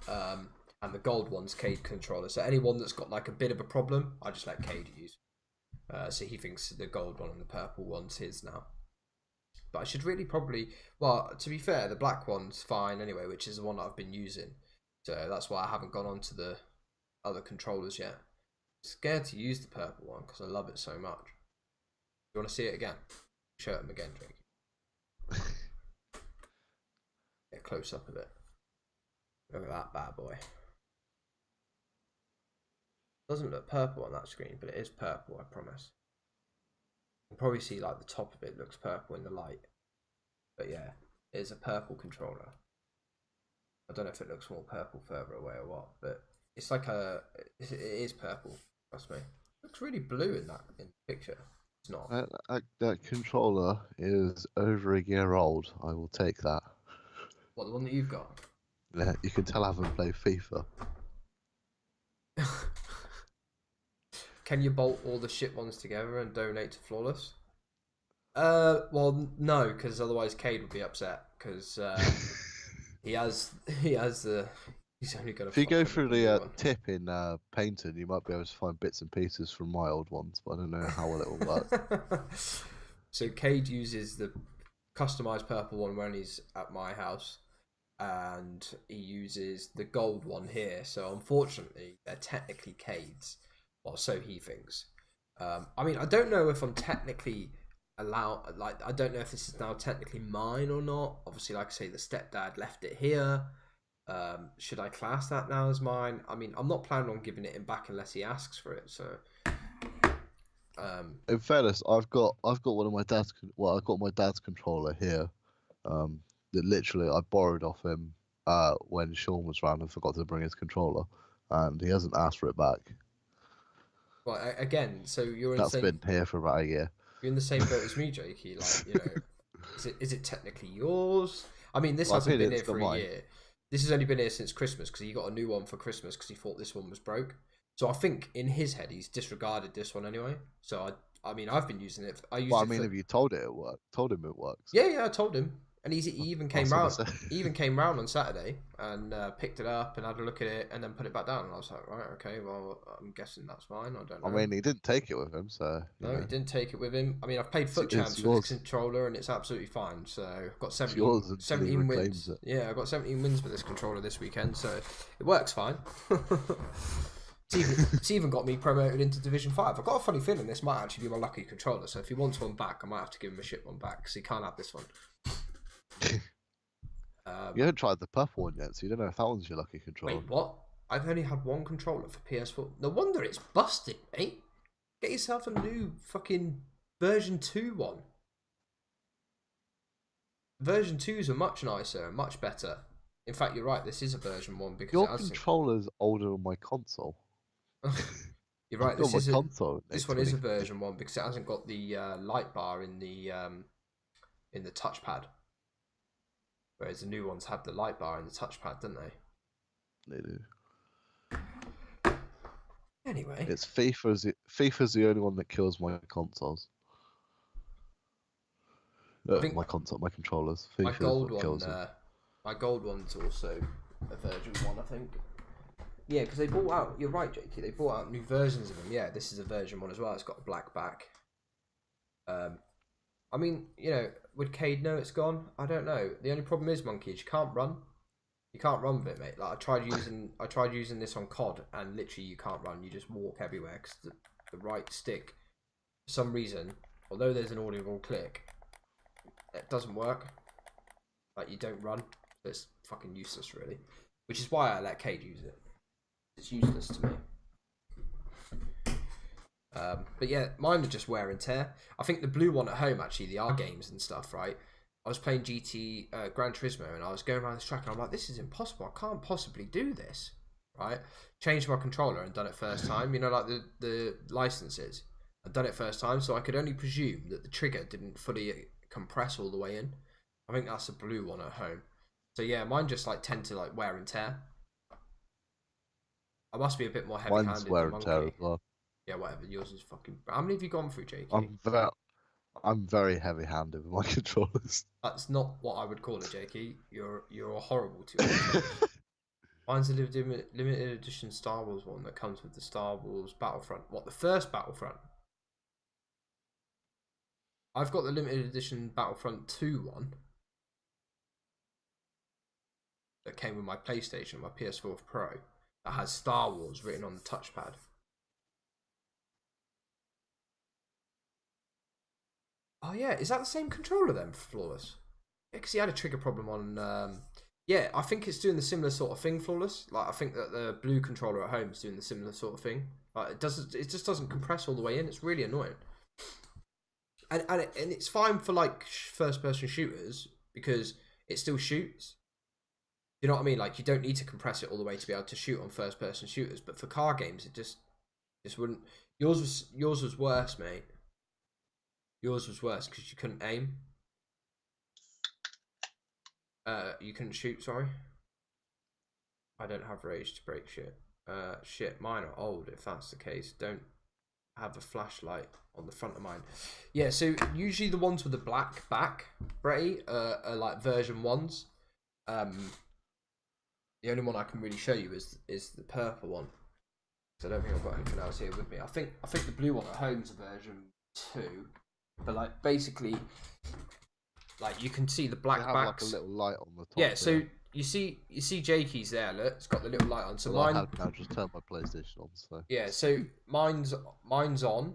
Speaker 1: And the gold one's Cade controller. So anyone that's got like a bit of a problem, I just let Cade use. So he thinks the gold one and the purple one's his now. But I should really probably, well, to be fair, the black one's fine anyway, which is the one that I've been using. So that's why I haven't gone on to the other controllers yet. I'm scared to use the purple one because I love it so much. You want to see it again? Show them again, Drake. Get close up of it. Look at that bad boy. Doesn't look purple on that screen, but it is purple, I promise. You can probably see like the top of it looks purple in the light. But yeah, it is a purple controller. I don't know if it looks more purple further away or what, but it's like it is purple, trust me. It looks really blue in the picture. It's not.
Speaker 2: That controller is over a year old. I will take that.
Speaker 1: What, the one that you've got?
Speaker 2: Yeah, you can tell I haven't played FIFA.
Speaker 1: Can you bolt all the shit ones together and donate to Flawless? Well, no, because otherwise Cade would be upset, because he's only got.
Speaker 2: If you go through the tip in Painter, you might be able to find bits and pieces from my old ones, but I don't know how well it will work.
Speaker 1: So Cade uses the customized purple one when he's at my house, and he uses the gold one here. So unfortunately, they're technically Cade's. Well, so he thinks. I mean, I don't know if I'm technically allowed. Like, I don't know if this is now technically mine or not. Obviously, like I say, the stepdad left it here. Should I class that now as mine? I mean, I'm not planning on giving it him back unless he asks for it. So,
Speaker 2: in fairness, I've got one of my dad's. Well, I've got my dad's controller here. That literally I borrowed off him when Sean was around and forgot to bring his controller, and he hasn't asked for it back.
Speaker 1: Well, again, so you're in
Speaker 2: That's
Speaker 1: the
Speaker 2: been here for about a year.
Speaker 1: You're in the same boat as me, Jakey. Like, you know, is it technically yours? I mean, this hasn't been here for a year. This has only been here since Christmas because he got a new one for Christmas because he thought this one was broke. So I think in his head he's disregarded this one anyway. So I mean, I've been using it. Have you
Speaker 2: told it worked? Told him it works?
Speaker 1: Yeah, I told him. And he even came round. He even came round on Saturday and picked it up and had a look at it and then put it back down. And I was like, right, okay, well, I'm guessing that's fine. I don't know.
Speaker 2: I mean, he didn't take it with him, so.
Speaker 1: No, he didn't take it with him. I mean, I've played foot champs with this controller and it's absolutely fine. So I've got 17 wins. Yeah, I've got 17 wins with this controller this weekend, so it works fine. It's even got me promoted into Division 5. I've got a funny feeling this might actually be my lucky controller. So if he wants one back, I might have to give him a shit one back because he can't have this one.
Speaker 2: You haven't tried the purple one yet, so you don't know if that one's your lucky controller.
Speaker 1: Wait, what? I've only had one controller for PS4. No wonder it's busted, mate. Get yourself a new fucking version 2 one. Version 2s are much nicer and much better. In fact, you're right, this is a version 1 because
Speaker 2: your controller's older than my console.
Speaker 1: You're right, this one is a version 1 because it hasn't got the light bar in the touchpad. Whereas the new ones have the light bar in the touchpad, don't they?
Speaker 2: They do.
Speaker 1: Anyway.
Speaker 2: It's FIFA's the only one that kills my consoles. My controllers.
Speaker 1: FIFA my gold one's also a version 1, I think. Yeah, because they brought out. You're right, Jakey. They brought out new versions of them. Yeah, this is a version 1 as well. It's got a black back. I mean, you know, would Cade know it's gone? I don't know. The only problem is, Monkey, is you can't run. You can't run with it, mate. Like I tried using this on COD, and literally you can't run. You just walk everywhere because the right stick, for some reason, although there's an audible click, it doesn't work. Like you don't run. It's fucking useless, really. Which is why I let Cade use it. It's useless to me. But yeah, mine are just wear and tear. I think the blue one at home, actually, the R games and stuff, right? I was playing Gran Turismo, and I was going around this track, and I'm like, this is impossible. I can't possibly do this, right? Changed my controller and done it first time. You know, like the licenses. I'd done it first time, so I could only presume that the trigger didn't fully compress all the way in. I think that's the blue one at home. So yeah, mine just like tend to like wear and tear. I must be a bit more heavy-handed.
Speaker 2: Mine's wear and tear as well.
Speaker 1: Yeah, whatever. Yours is fucking. How many have you gone through, Jakey?
Speaker 2: I'm very heavy-handed with my controllers.
Speaker 1: That's not what I would call it, Jakey. You're horrible to. Mine's a limited edition Star Wars one that comes with the Star Wars Battlefront. What, the first Battlefront? I've got the limited edition Battlefront 2 one that came with my PlayStation, my PS4 Pro, that has Star Wars written on the touchpad. Oh yeah, is that the same controller then, Flawless? Yeah, because he had a trigger problem on. Yeah, I think it's doing the similar sort of thing, Flawless. Like I think that the blue controller at home is doing the similar sort of thing. Like it just doesn't compress all the way in. It's really annoying. And it's fine for like first-person shooters because it still shoots. You know what I mean? Like you don't need to compress it all the way to be able to shoot on first-person shooters. But for car games, it just wouldn't. Yours was worse, mate. Yours was worse because you couldn't aim. You couldn't shoot, sorry. I don't have rage to break shit. Shit, mine are old if that's the case. Don't have a flashlight on the front of mine. Yeah, so usually the ones with the black back, Bretty, are like version 1s. The only one I can really show you is the purple one. So I don't think I've got anything else here with me. I think the blue one at home's a version 2. But like basically, like you can see the black backs.
Speaker 2: Like a little light on the top.
Speaker 1: Yeah, so you see Jakey's there. Look, it's got the little light on. So
Speaker 2: well,
Speaker 1: mine.
Speaker 2: I have now just turned my PlayStation on. So
Speaker 1: yeah, so mine's on.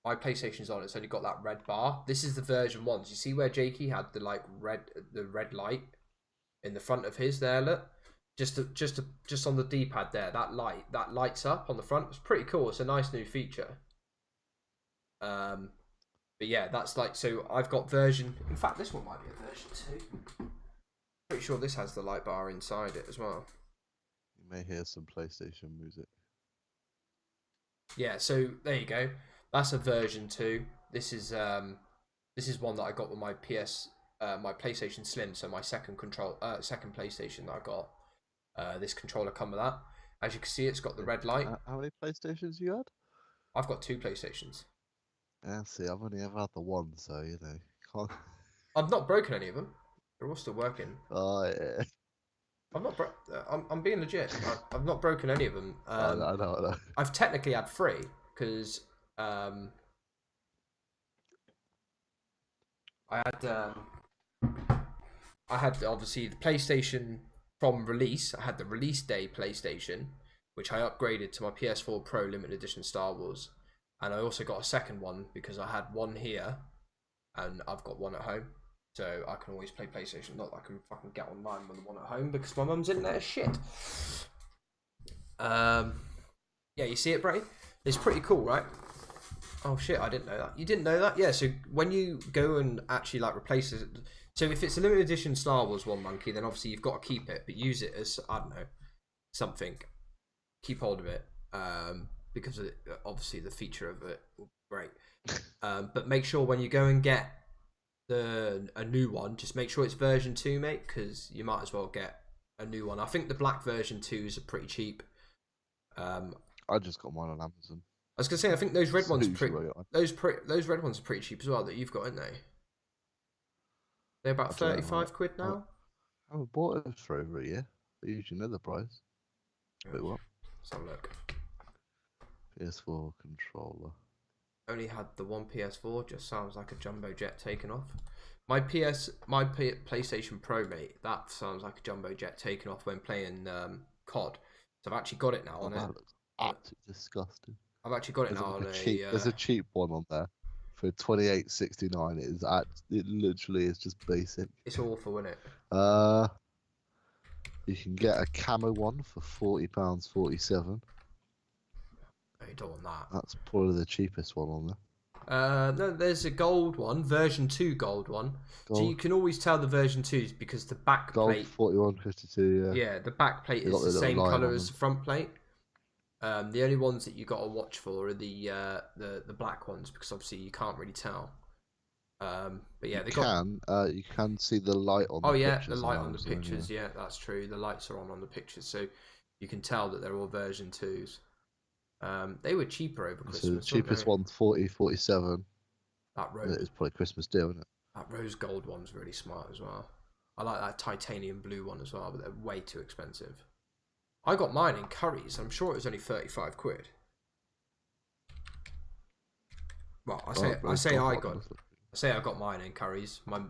Speaker 1: My PlayStation's on. It's only got that red bar. This is the version 1s. You see where Jakey had the like red light in the front of his there. Look, just on the D-pad there. That lights up on the front. It's pretty cool. It's a nice new feature. But yeah, that's like, so I've got version, in fact this one might be a version 2. Pretty sure this has the light bar inside it as well.
Speaker 2: You may hear some PlayStation music.
Speaker 1: Yeah, so there you go. That's a version 2. This is one that I got with my my PlayStation Slim, so my second PlayStation that I got. This controller come with that. As you can see, it's got the red light.
Speaker 2: How many PlayStations you had?
Speaker 1: I've got 2 PlayStations.
Speaker 2: Yeah, see, I've only ever had the one, so you know, can't.
Speaker 1: I've not broken any of them. They're all still working.
Speaker 2: Oh yeah.
Speaker 1: I'm being legit. I've not broken any of them.
Speaker 2: I know.
Speaker 1: I've technically had 3 because I had obviously the PlayStation from release. I had the release day PlayStation, which I upgraded to my PS4 Pro Limited Edition Star Wars. And I also got a second one because I had one here and I've got one at home. So I can always play PlayStation. Not that I can fucking get online with the one at home because my mum's in there shit. Yeah, you see it, Bray? It's pretty cool, right? Oh shit, I didn't know that. You didn't know that? Yeah, so when you go and actually like replace it. So if it's a limited edition Star Wars one, Monkey, then obviously you've got to keep it, but use it as, I don't know, something. Keep hold of it. Because of obviously the feature of it will be great. But make sure when you go and get a new one, just make sure it's version 2, mate, because you might as well get a new one. I think the black version 2s are pretty cheap.
Speaker 2: I just got mine on Amazon.
Speaker 1: I was gonna say I think those red ones those red ones are pretty cheap as well that you've got, aren't they? They're about 35 quid now.
Speaker 2: I haven't bought it for over a year. I usually know the price. Wait, what?
Speaker 1: Let's have a look.
Speaker 2: PS4 controller.
Speaker 1: Only had the one PS4. Just sounds like a jumbo jet taken off. My PlayStation Pro, mate. That sounds like a jumbo jet taken off when playing COD. So I've actually got it now on it.
Speaker 2: That looks absolutely disgusting.
Speaker 1: I've actually got it now on
Speaker 2: There's a cheap one on there for $28.69. It literally is just basic.
Speaker 1: It's awful, isn't it?
Speaker 2: You can get a camo one for £40.47.
Speaker 1: You don't want that.
Speaker 2: That's probably the cheapest one on there.
Speaker 1: No, there's a gold one, version 2 gold one.
Speaker 2: Gold.
Speaker 1: So you can always tell the version 2s because the back plate.
Speaker 2: Gold 41.52.
Speaker 1: Yeah, the back plate is the same color as the front plate. The only ones that you got to watch for are the black ones because obviously you can't really tell. But yeah,
Speaker 2: you can see the light on.
Speaker 1: Oh yeah, the light on the pictures. Yeah, that's true. The lights are on the pictures, so you can tell that they're all version 2s. They were cheaper over Christmas.
Speaker 2: So the cheapest one's $40.47.
Speaker 1: That rose.
Speaker 2: It's probably Christmas deal, isn't it?
Speaker 1: That rose gold one's really smart as well. I like that titanium blue one as well, but they're way too expensive. I got mine in Curry's. I'm sure it was only 35 quid. Well, I say I got mine in Curry's. My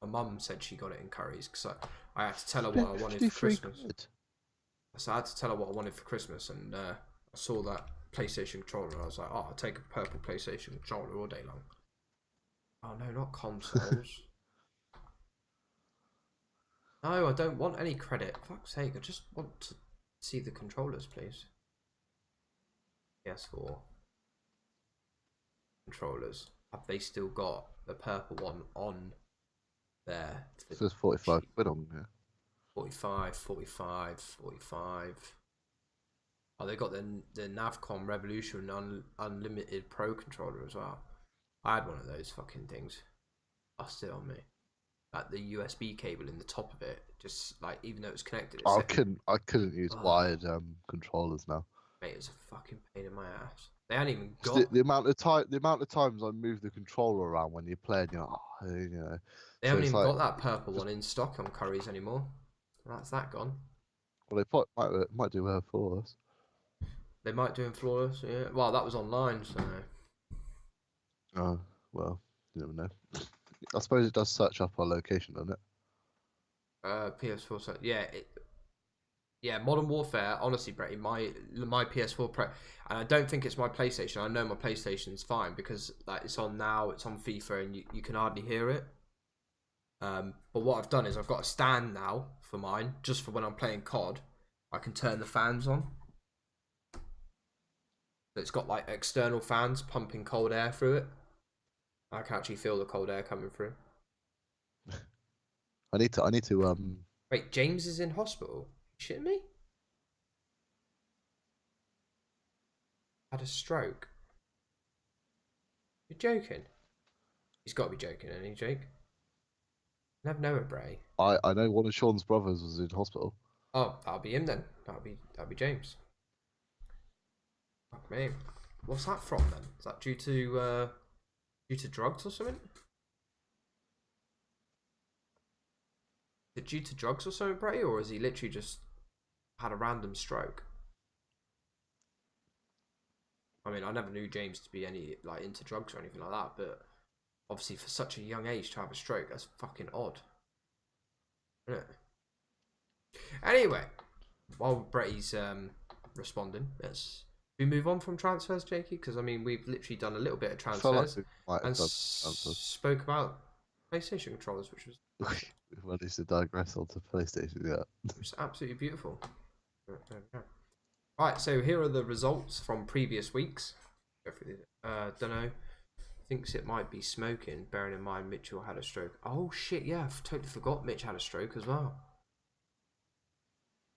Speaker 1: mum said she got it in Curry's because I had to tell her what I wanted for Christmas. So I had to tell her what I wanted for Christmas, and I saw that PlayStation controller, and I was like, oh, I'll take a purple PlayStation controller all day long. Oh no, not consoles. No, I don't want any credit. For fuck's sake, I just want to see the controllers, please. PS4 controllers. Have they still got the purple one on there?
Speaker 2: It says 45 quid on here.
Speaker 1: 45. Oh, they got the Navcom Revolution Unlimited Pro controller as well. I had one of those fucking things. Busted on me. Like the USB cable in the top of it, just like even though it was connected.
Speaker 2: I couldn't use wired controllers now.
Speaker 1: Mate, it was a fucking pain in my ass. They hadn't even got
Speaker 2: the amount of times I move the controller around when you're playing. You're like, you know.
Speaker 1: They haven't even got that purple one in stock on Curry's anymore. That's that gone.
Speaker 2: Well, they might do well for us.
Speaker 1: They might do in flawless, yeah. Well, that was online, so.
Speaker 2: Oh, well, you never know. I suppose it does search up our location, doesn't it?
Speaker 1: PS4, so yeah, yeah. Modern Warfare, honestly, Bretty, my PS4 Pro, and I don't think it's my PlayStation. I know my PlayStation's fine because like it's on now, it's on FIFA, and you can hardly hear it. But what I've done is I've got a stand now for mine, just for when I'm playing COD. I can turn the fans on. It's got like external fans pumping cold air through it. I can actually feel the cold air coming through.
Speaker 2: I need to.
Speaker 1: Wait, James is in hospital? You shitting me? Had a stroke. You're joking? He's got to be joking, isn't he, Jake? Never know it, Bray.
Speaker 2: I know one of Sean's brothers was in hospital.
Speaker 1: Oh, that'll be him then. That'll be James. Fuck me. What's that from then? Is that due to drugs or something? Is it due to drugs or something, Bray, or has he literally just had a random stroke? I mean, I never knew James to be any like into drugs or anything like that, but obviously for such a young age to have a stroke, that's fucking odd. Isn't it? Anyway, while Bretty's responding, let's move on from transfers, Jakey, because I mean we've literally done a little bit of transfers and spoke about PlayStation controllers, which was
Speaker 2: we've managed to digress onto PlayStation. Yeah,
Speaker 1: it was absolutely beautiful. Right, so here are the results from previous weeks. Don't know. Thinks it might be smoking, bearing in mind Mitchell had a stroke. Oh shit, yeah, I totally forgot Mitch had a stroke as well.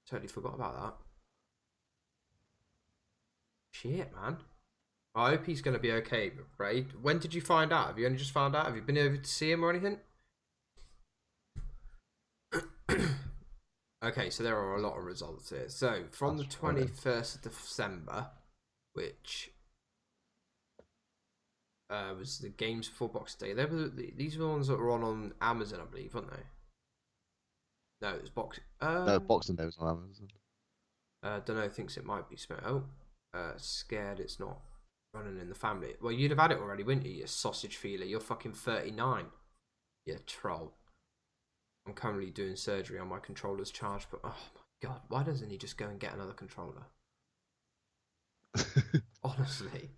Speaker 1: Totally forgot about that. Shit, man. I hope he's going to be okay, Ray. When did you find out? Have you only just found out? Have you been over to see him or anything? Okay, so there are a lot of results here. So, from the 21st of December, which was the games before Boxing Day. These were the ones that were on Amazon, I believe, weren't they? No, it was Boxing.
Speaker 2: No, Boxing Day was on Amazon.
Speaker 1: Don't know. Thinks it might be Smith. Oh, scared it's not running in the family. Well, you'd have had it already, wouldn't you? You sausage feeler. You're fucking 39. You troll. I'm currently doing surgery on my controller's charge, but oh my god, why doesn't he just go and get another controller? Honestly,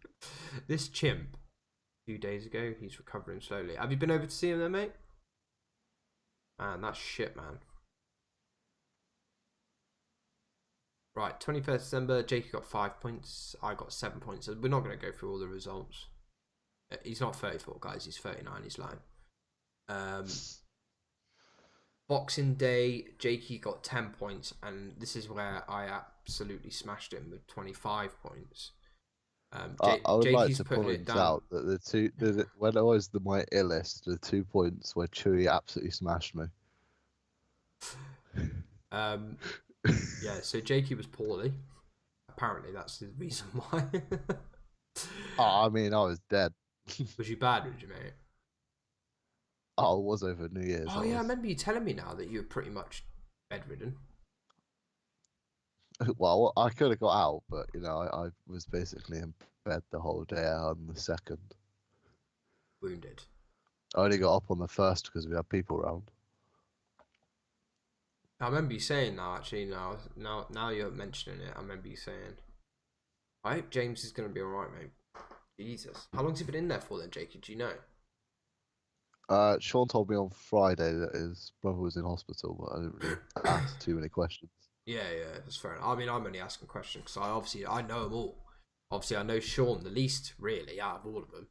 Speaker 1: this chimp. A few days ago, he's recovering slowly. Have you been over to see him then, mate? Man, that's shit, man. Right, 21st December, Jakey got 5 points. I got 7 points. So we're not going to go through all the results. He's not 34, guys. He's 39. He's lying. Boxing Day, Jakey got 10 points. And this is where I absolutely smashed him with 25 points.
Speaker 2: I would like to point out that when I was my illest, the 2 points where Chewy absolutely smashed me.
Speaker 1: Yeah, so Jakey was poorly. Apparently, that's the reason why.
Speaker 2: I mean, I was dead.
Speaker 1: Was you bad, was you, mate?
Speaker 2: Oh, it was over New Year's.
Speaker 1: Oh, yeah, I remember you telling me now that you were pretty much bedridden.
Speaker 2: Well, I could have got out, but, you know, I was basically in bed the whole day on the 2nd.
Speaker 1: Wounded.
Speaker 2: I only got up on the 1st because we had people around.
Speaker 1: I remember you saying now, actually, now you're mentioning it, I remember you saying, I hope James is going to be alright, mate. Jesus. How long's he been in there for then, Jakey? Do you know?
Speaker 2: Sean told me on Friday that his brother was in hospital, but I didn't really ask too many questions.
Speaker 1: Yeah, that's fair enough. I mean, I'm only asking questions because I know them all. Obviously, I know Sean the least, really, out of all of them.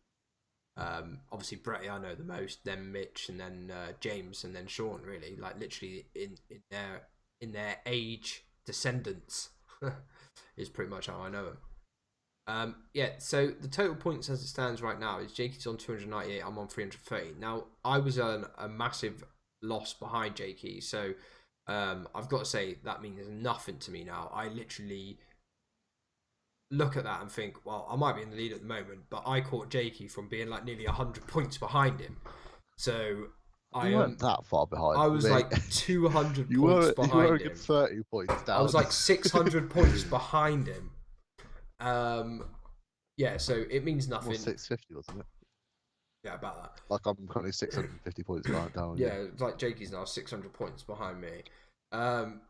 Speaker 1: Obviously, Bretty I know the most, then Mitch, and then James, and then Sean, really. Like, literally, in their age descendants is pretty much how I know them. Yeah, so the total points as it stands right now is Jakey's on 298, I'm on 330. Now, I was a massive loss behind Jakey, so I've got to say that means nothing to me now. I literally look at that and think, well, I might be in the lead at the moment, but I caught Jakey from being like nearly 100 points behind him. So
Speaker 2: you weren't that far behind.
Speaker 1: I was like 200 points behind him. You were a good
Speaker 2: 30 points down.
Speaker 1: I was like 600 points behind him. Yeah, so it means nothing.
Speaker 2: Well, 650, wasn't it?
Speaker 1: Yeah, about that.
Speaker 2: Like I'm currently 650 points down.
Speaker 1: Yeah, like Jakey's now 600 points behind me.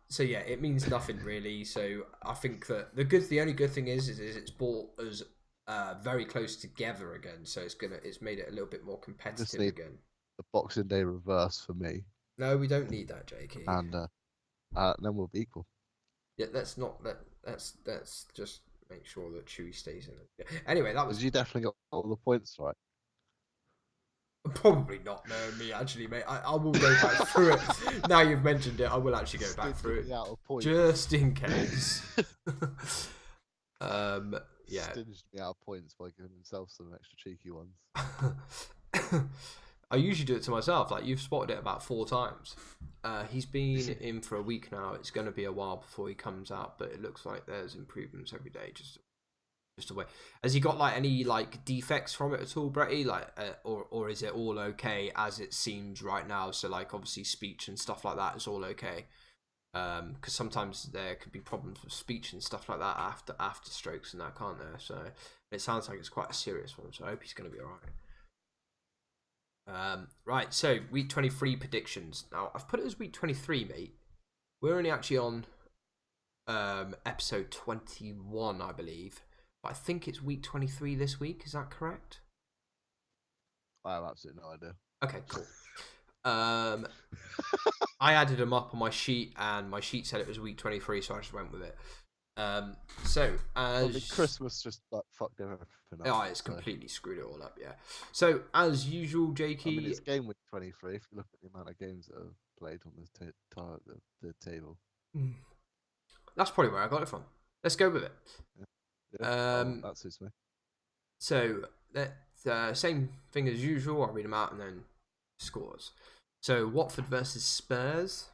Speaker 1: So yeah, it means nothing really. So I think that the only good thing is it's brought us very close together again. So it's made it a little bit more competitive again.
Speaker 2: The Boxing Day reverse for me.
Speaker 1: No, we don't need that, Jakey.
Speaker 2: And then we'll be equal.
Speaker 1: Yeah, let's just make sure that Chewy stays in it. Anyway, that was.
Speaker 2: Because you definitely got all the points right.
Speaker 1: Probably not, no, me actually, mate. I will go back through it. Now you've mentioned it, I will actually go back through it. Just in case. Yeah.
Speaker 2: Stinged me out of points by giving himself some extra cheeky ones.
Speaker 1: I usually do it to myself. Like, you've spotted it about 4 times. He's been in for a week now. It's going to be a while before he comes out, but it looks like there's improvements every day. Just away. Has he got like any like defects from it at all, Bretty? Like, or is it all okay as it seems right now? So like, obviously speech and stuff like that is all okay. Because sometimes there could be problems with speech and stuff like that after strokes and that, can't there? So it sounds like it's quite a serious one. So I hope he's going to be alright. Right. So week 23 predictions. Now I've put it as week 23, mate. We're only actually on episode 21, I believe. But I think it's week 23 this week. Is that correct?
Speaker 2: I have absolutely no idea.
Speaker 1: Okay, cool. I added them up on my sheet, and my sheet said it was week 23, so I just went with it. So as
Speaker 2: Christmas just like fucked everything up.
Speaker 1: Oh, it's completely screwed it all up. Yeah. So as usual, Jakey.
Speaker 2: I mean, it's game week 23. If you look at the amount of games that are played on the table.
Speaker 1: That's probably where I got it from. Let's go with it.
Speaker 2: Yeah, that suits me.
Speaker 1: So that same thing as usual. I'll read them out and then scores. So Watford versus Spurs.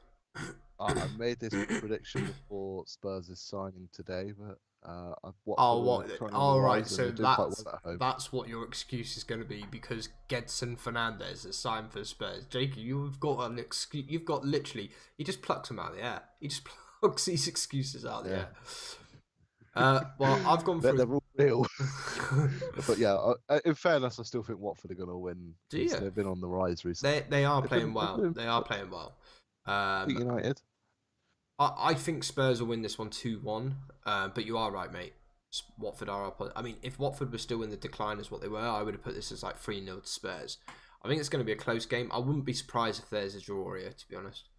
Speaker 2: I made this prediction before Spurs is signing today, but
Speaker 1: right. So that's what your excuse is going to be, because Gedson Fernandez is signed for Spurs. Jakey, you've got an excuse. You've got literally. He just plucks them out of the air. He just Hugs these excuses out. Yeah. Well, I've gone for.
Speaker 2: They're all real. But yeah, in fairness, I still think Watford are going to win.
Speaker 1: Do you?
Speaker 2: They've been on the rise recently.
Speaker 1: They are playing well. They are playing well.
Speaker 2: United.
Speaker 1: I think Spurs will win this one 2-1. But you are right, mate. Watford are up. I mean, if Watford were still in the decline as what they were, I would have put this as like 3-0 to Spurs. I think it's going to be a close game. I wouldn't be surprised if there's a draw here, to be honest.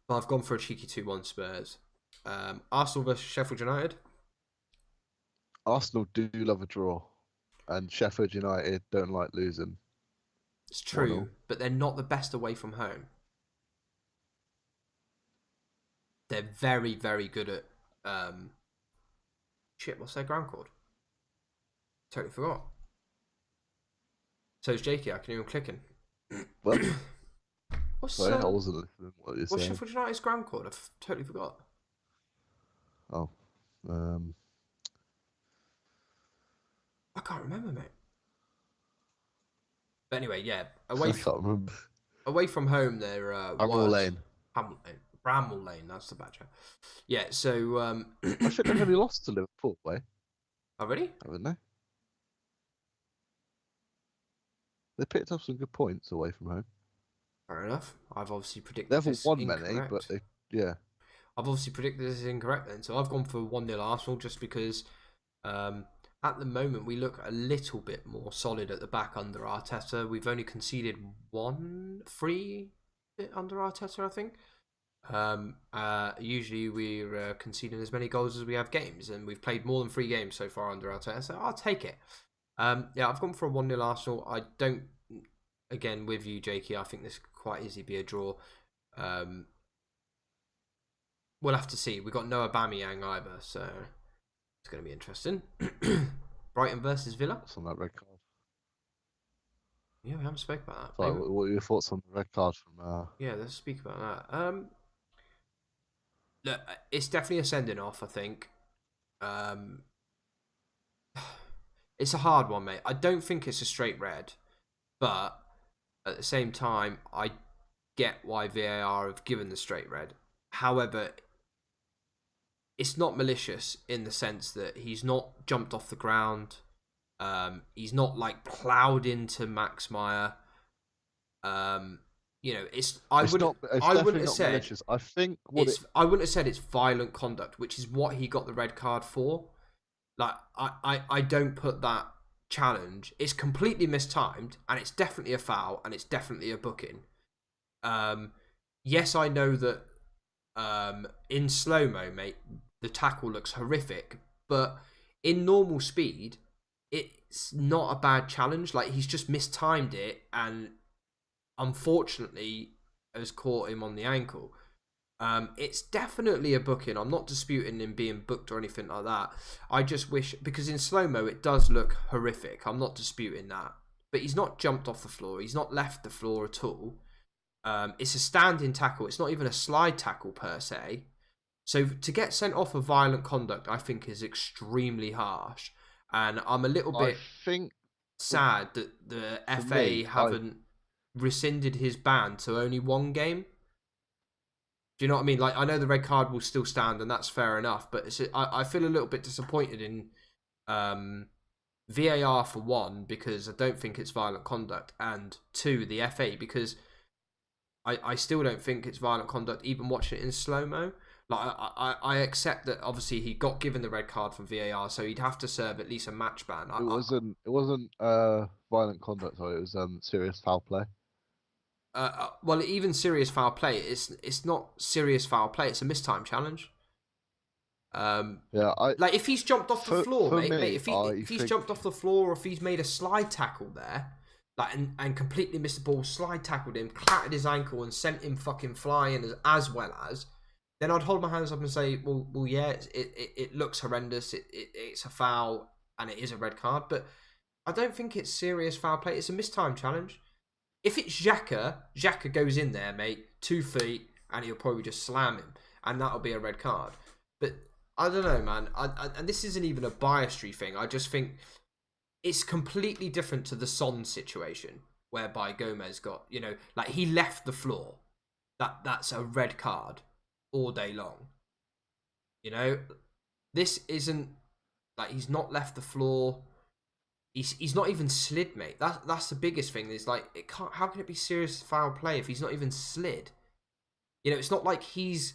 Speaker 1: But I've gone for a cheeky 2-1 Spurs. Arsenal versus Sheffield United.
Speaker 2: Arsenal do love a draw, and Sheffield United don't like losing.
Speaker 1: It's true, but they're not the best away from home. They're very, very good at... Shit, what's their ground called? Totally forgot. So is Jakey. I can hear him clicking.
Speaker 2: Well,
Speaker 1: what's
Speaker 2: I wasn't listening what you're saying.
Speaker 1: Sheffield United's ground called? I totally forgot.
Speaker 2: Oh.
Speaker 1: I can't remember, mate. But anyway, yeah. Away from home, they're...
Speaker 2: Bramall Lane.
Speaker 1: Bramall Lane, that's the badger. Yeah, so...
Speaker 2: I think they've only lost to Liverpool, way.
Speaker 1: Oh, really?
Speaker 2: Haven't they? They picked up some good points away from home.
Speaker 1: Fair enough. I've obviously predicted
Speaker 2: they haven't
Speaker 1: this
Speaker 2: won
Speaker 1: incorrect.
Speaker 2: Many, but they... Yeah.
Speaker 1: I've obviously predicted this is incorrect then. So I've gone for 1-0 Arsenal just because... at the moment, we look a little bit more solid at the back under Arteta. We've only conceded 1-3 under Arteta, I think. Usually we're conceding as many goals as we have games, and we've played more than 3 games so far under Arteta, so I'll take it. Yeah, I've gone for a 1-0 Arsenal. I don't, again, with you, Jakey, I think this could quite easily be a draw. We'll have to see. We've got no Aubameyang either, so it's going to be interesting. Brighton versus Villa.
Speaker 2: What's on that red card?
Speaker 1: Yeah, we haven't spoken about that.
Speaker 2: So, what are your thoughts on the red card from...
Speaker 1: Yeah, let's speak about that. Look, it's definitely a sending off, I think. It's a hard one, mate. I don't think it's a straight red, but at the same time, I get why VAR have given the straight red. However, it's not malicious in the sense that he's not jumped off the ground. He's not like ploughed into Max Meyer. You know, I wouldn't have said
Speaker 2: malicious. I
Speaker 1: wouldn't have said it's violent conduct, which is what he got the red card for. Like, I don't put that challenge. It's completely mistimed, and it's definitely a foul, and it's definitely a booking. Yes, I know that in slow-mo, mate, the tackle looks horrific, but in normal speed, it's not a bad challenge. Like, he's just mistimed it, and unfortunately has caught him on the ankle. It's definitely a booking. I'm not disputing him being booked or anything like that. I just wish, because in slow-mo it does look horrific. I'm not disputing that. But he's not jumped off the floor. He's not left the floor at all. It's a standing tackle. It's not even a slide tackle per se. So to get sent off for violent conduct, I think is extremely harsh. And I'm a little bit sad that the FA haven't rescinded his ban to only 1 game. Do you know what I mean? Like, I know the red card will still stand, and that's fair enough. But I feel a little bit disappointed in VAR for 1, because I don't think it's violent conduct, and 2, the FA, because I still don't think it's violent conduct, even watching it in slow-mo. Like, I accept that obviously he got given the red card from VAR, so he'd have to serve at least a match ban.
Speaker 2: It wasn't violent conduct, sorry, it was serious foul play.
Speaker 1: Well, even serious foul play, it's not serious foul play. It's a mistime challenge. Like, if he's jumped off the floor, mate, if he's jumped off the floor, or if he's made a slide tackle there, like, and completely missed the ball, slide tackled him, clattered his ankle, and sent him fucking flying as well as, then I'd hold my hands up and say, well, yeah, it looks horrendous. It's a foul and it is a red card, but I don't think it's serious foul play. It's a mistime challenge. If it's Xhaka goes in there, mate, 2 feet, and he'll probably just slam him, and that'll be a red card. But I don't know, man. And this isn't even a biasry thing. I just think it's completely different to the Son situation, whereby Gomez got, you know, like, he left the floor. That's a red card. all day long. You know, this isn't like he's not left the floor. He's not even slid, mate. That's the biggest thing. Is like it can't. How can it be serious foul play if he's not even slid? You know, it's not like he's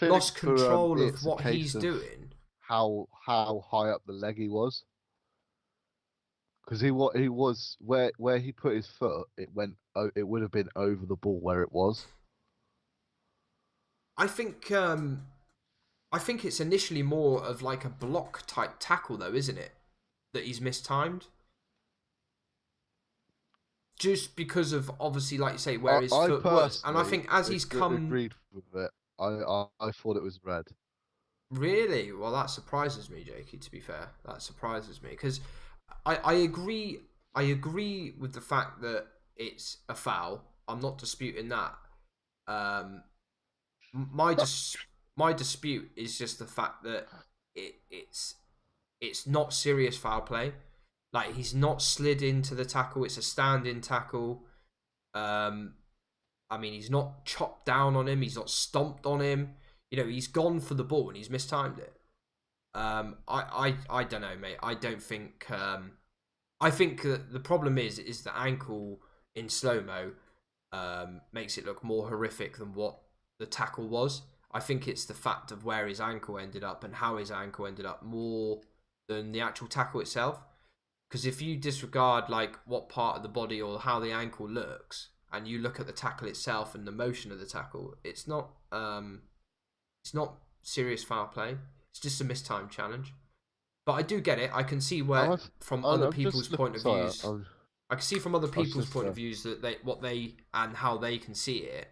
Speaker 1: lost control of what he's doing.
Speaker 2: How high up the leg he was, because he was where he put his foot. It would have been over the ball where it was.
Speaker 1: I think it's initially more of like a block type tackle though, isn't it? That he's mistimed. Just because of obviously, like you say, where his foot was, and I think as he's come,
Speaker 2: agreed with it. I thought it was red.
Speaker 1: Really? Well, that surprises me, Jakey. To be fair, that surprises me because I agree. I agree with the fact that it's a foul. I'm not disputing that. My dispute is just the fact that it's not serious foul play. Like he's not slid into the tackle. It's a stand-in tackle. I mean, he's not chopped down on him. He's not stomped on him. You know, he's gone for the ball and he's mistimed it. I don't know, mate. I don't think. I think that the problem is the ankle in slow-mo makes it look more horrific than what the tackle was. I think it's the fact of where his ankle ended up and how his ankle ended up more than the actual tackle itself. Because if you disregard like what part of the body or how the ankle looks, and you look at the tackle itself and the motion of the tackle, it's not serious foul play. It's just a mistimed challenge. But I do get it. I can see where from other people's point of views. I can see from other people's point of views that what they and how they can see it.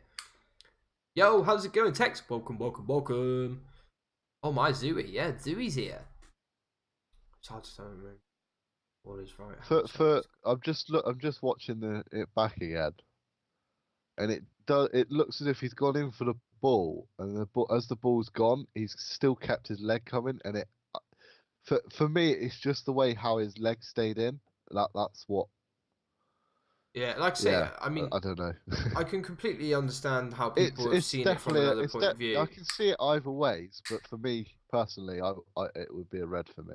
Speaker 1: Yo, how's it going, Tex? Welcome. Oh my, Zooey. Yeah, Zooey's here. It's hard to remember what is right.
Speaker 2: I'm just watching it back again, and it looks as if he's gone in for the ball, and as the ball's gone, he's still kept his leg coming, and it for me it's just the way how his leg stayed in. That's what.
Speaker 1: Yeah, like I say, I mean,
Speaker 2: I don't know.
Speaker 1: I can completely understand how people have seen it from another point of view.
Speaker 2: I can see it either ways, but for me personally, it would be a red for me.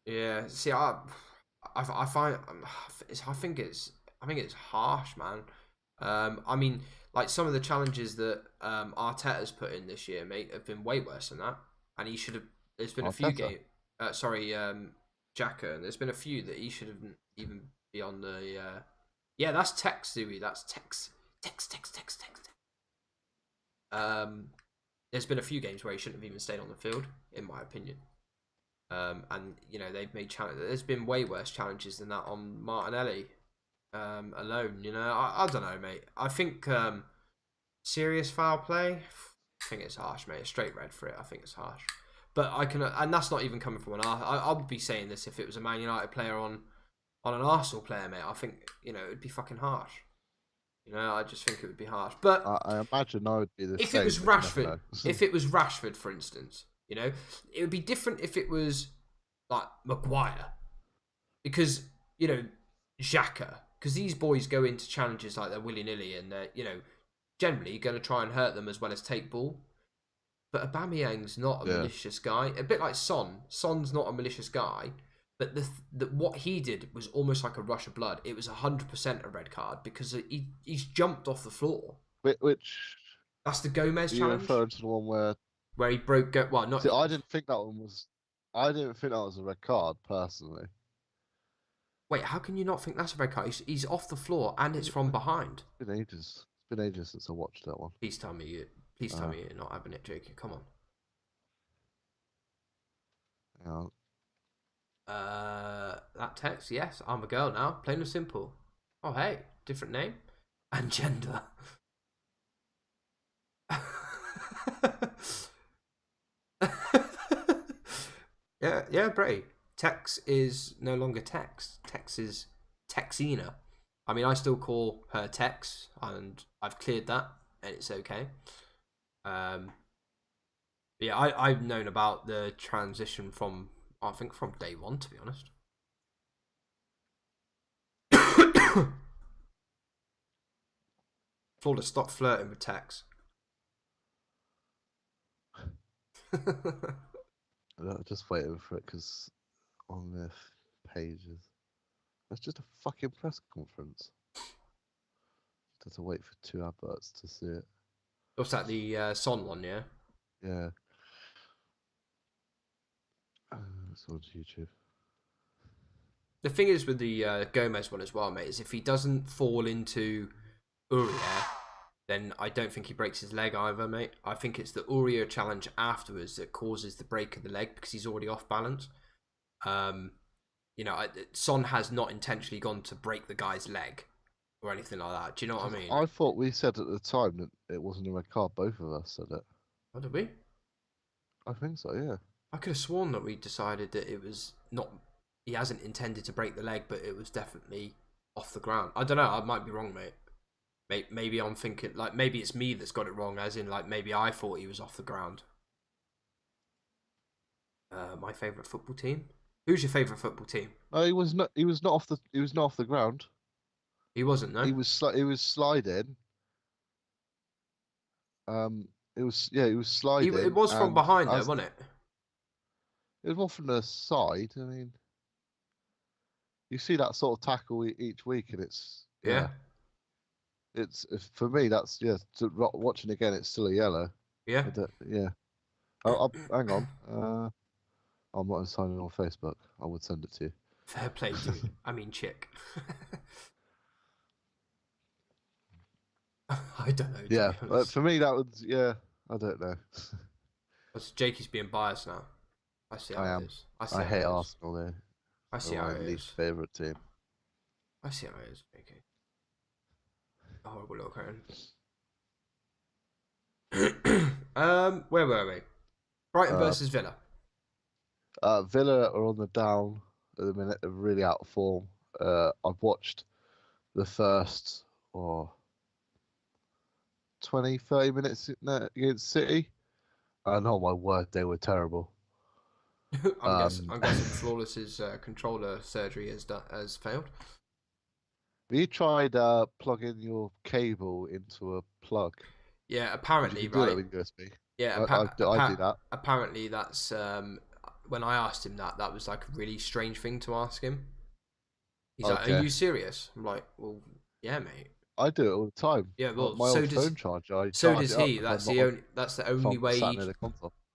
Speaker 1: Yeah, see, I think it's harsh, man. I mean, like some of the challenges that Arteta's put in this year, mate, have been way worse than that, and he should have. There's been a few games. Jacka, and there's been a few that he should have even be on the. Yeah, that's Tex, Zooey. That's Tex. There's been a few games where he shouldn't have even stayed on the field, in my opinion. And you know they've made there's been way worse challenges than that on Martinelli alone. You know, I don't know, mate. I think serious foul play. I think it's harsh, mate. A straight red for it. I think it's harsh. But I can, and that's not even coming from I would be saying this if it was a Man United player on an Arsenal player, mate. I think it would be fucking harsh. I just think it would be harsh. But
Speaker 2: I imagine I would be the same.
Speaker 1: If it was Rashford, if it was Rashford, for instance, it would be different if it was like Maguire, because Xhaka, because these boys go into challenges like they're willy-nilly and they're generally going to try and hurt them as well as take ball. But Aubameyang's not a malicious guy. A bit like Son. Son's not a malicious guy. But what he did was almost like a rush of blood. It was 100% a red card because he's jumped off the floor.
Speaker 2: Which
Speaker 1: that's the Gomez challenge.
Speaker 2: You referring to the one where
Speaker 1: he broke. Well, not.
Speaker 2: See, I didn't think that was a red card personally.
Speaker 1: Wait, how can you not think that's a red card? He's off the floor and it's from behind.
Speaker 2: It's been ages since I watched that one.
Speaker 1: Please tell me you're not having it, Jakey. Come on.
Speaker 2: Yeah.
Speaker 1: That text, yes, I'm a girl now, plain and simple. Oh hey, different name and gender. yeah, Bray. Tex is no longer Tex. Tex is Texina. I mean, I still call her Tex, and I've cleared that, and it's okay. Yeah, I've known about the transition from, I think, from day one, to be honest. Flawless, stop flirting with Tex.
Speaker 2: I'm just waiting for it because on the pages, it's just a fucking press conference. Just to wait for 2 adverts to see it.
Speaker 1: What's that? The Son one, yeah.
Speaker 2: Yeah. It's on YouTube.
Speaker 1: The thing is with the Gomez one as well, mate, is if he doesn't fall into Uriah, then I don't think he breaks his leg either, mate. I think it's the Uriah challenge afterwards that causes the break of the leg because he's already off balance. You know, Son has not intentionally gone to break the guy's leg or anything like that. Do you know what I mean?
Speaker 2: I thought we said at the time that it wasn't a red card. Both of us said it.
Speaker 1: What did we?
Speaker 2: I think so, yeah.
Speaker 1: I could have sworn that we decided that it was not... He hasn't intended to break the leg, but it was definitely off the ground. I don't know. I might be wrong, mate. Maybe I'm thinking... Like, maybe it's me that's got it wrong, as in, like, maybe I thought he was off the ground. My favourite football team? Who's your favourite football team?
Speaker 2: No, he was not off the ground.
Speaker 1: He wasn't, no?
Speaker 2: He was sliding. He was sliding.
Speaker 1: It was from behind, though, wasn't it?
Speaker 2: It was more from the side. I mean, you see that sort of tackle each week, and it's It's for me. That's watching again, it's still a yellow.
Speaker 1: Yeah.
Speaker 2: Yeah. Hang on. I'm not signing on Facebook. I would send it to you.
Speaker 1: Fair play, dude. I mean, chick. I don't know.
Speaker 2: Yeah, for me that was I don't know.
Speaker 1: Jakey's being biased now. I see how it is.
Speaker 2: I hate Arsenal though.
Speaker 1: I see how it is.
Speaker 2: My least favourite team.
Speaker 1: I see how it is, Jakey. A horrible little cone. Where were we? Brighton versus Villa.
Speaker 2: Villa are on the down at the minute. They're really out of form. I've watched the first 20, 30 minutes against City. And oh my word, they were terrible.
Speaker 1: I'm guessing Flawless's controller surgery has failed.
Speaker 2: Have you tried plugging your cable into a plug?
Speaker 1: Yeah, apparently, right?
Speaker 2: Do that with USB.
Speaker 1: Yeah,
Speaker 2: I do that.
Speaker 1: Apparently, that's when I asked him that was like a really strange thing to ask him. He's like, "Are you serious?" I'm like, "Well, yeah, mate."
Speaker 2: I do it all the time.
Speaker 1: Yeah, well,
Speaker 2: my old phone charger.
Speaker 1: So does he. That's the only way.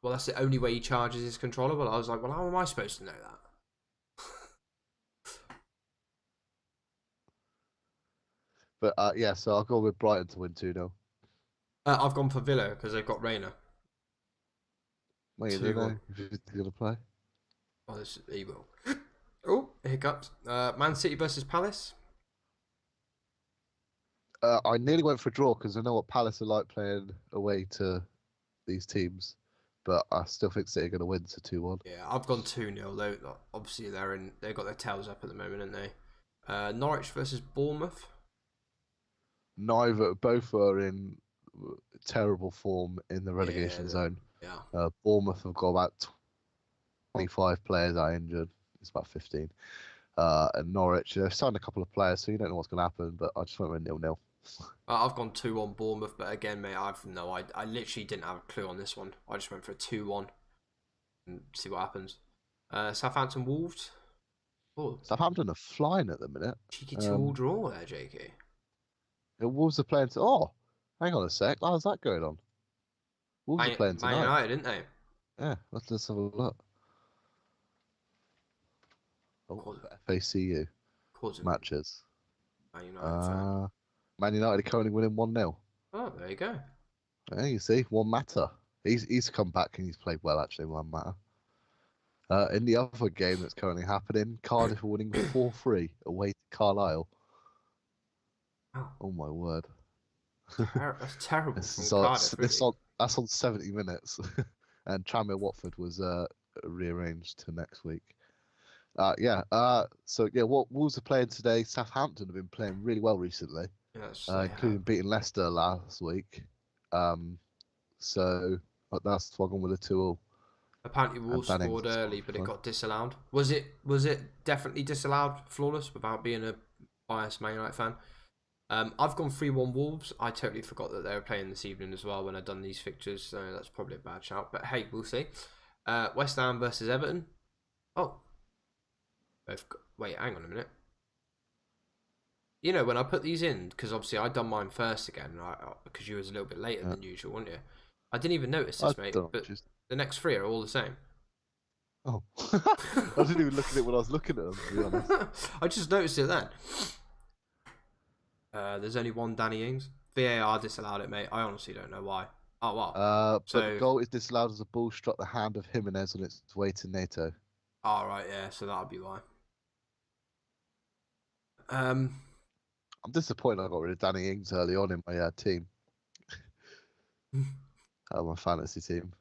Speaker 2: Well,
Speaker 1: that's the only way he charges his controller. Well, I was like, well, how am I supposed to know that?
Speaker 2: But yeah, so I'll go with Brighton to win 2-0.
Speaker 1: I've gone for Villa because they've got Reina.
Speaker 2: Wait, is he going to play?
Speaker 1: Oh, he will. Oh, hiccups. Man City versus Palace.
Speaker 2: I nearly went for a draw because I know what Palace are like playing away to these teams, but I still think City are going to win, so 2-1.
Speaker 1: Yeah, I've gone 2-0. Though obviously they've got their tails up at the moment, haven't they? Norwich versus Bournemouth.
Speaker 2: Both are in terrible form in the relegation zone.
Speaker 1: Yeah.
Speaker 2: Bournemouth have got about 25 players that are injured. It's about 15. And Norwich, they've signed a couple of players, so you don't know what's going to happen. But I just went with 0-0.
Speaker 1: I've gone 2-1 Bournemouth, but again, mate, I literally didn't have a clue on this one. I just went for a 2-1 and see what happens. Southampton Wolves.
Speaker 2: Oh. Southampton are flying at the minute.
Speaker 1: Cheeky 2-2 draw there, Jakey.
Speaker 2: The Wolves are playing. Hang on a sec. How's that going on? Wolves are playing tonight.
Speaker 1: Man United, didn't they?
Speaker 2: Yeah, let's have a look. FACU matches.
Speaker 1: Man United.
Speaker 2: Man United are currently winning 1-0.
Speaker 1: Oh, there you go.
Speaker 2: Yeah, you see, One Matter. He's come back and he's played well actually. One Matter. In the other game that's currently happening, Cardiff are winning 4-3 away to Carlisle. Oh my word.
Speaker 1: That's terrible.
Speaker 2: That's on 70 minutes. And Tranmere Watford was rearranged to next week. Wolves are playing today. Southampton have been playing really well recently, including beating Leicester last week. So that's why I'm going with a 2-2.
Speaker 1: Apparently Wolves scored early, but it got disallowed. Was it definitely disallowed, Flawless, without being a biased Man United fan? I've gone 3-1 Wolves. I totally forgot that they were playing this evening as well when I'd done these fixtures, so that's probably a bad shout. But hey, we'll see. West Ham versus Everton. Oh. Wait, hang on a minute. You know, when I put these in, because obviously I'd done mine first again, because you was a little bit later than usual, weren't you? I didn't even notice this, mate, but the next 3 are all the same.
Speaker 2: Oh. I didn't even look at it when I was looking at them, to be honest.
Speaker 1: I just noticed it then. There's only one Danny Ings. VAR disallowed it, mate. I honestly don't know why. Oh, wow.
Speaker 2: So the goal is disallowed as a ball struck the hand of Jimenez on its way to NATO.
Speaker 1: Oh, right, yeah, so that'll be why. I'm
Speaker 2: disappointed I got rid of Danny Ings early on in my team. My fantasy team.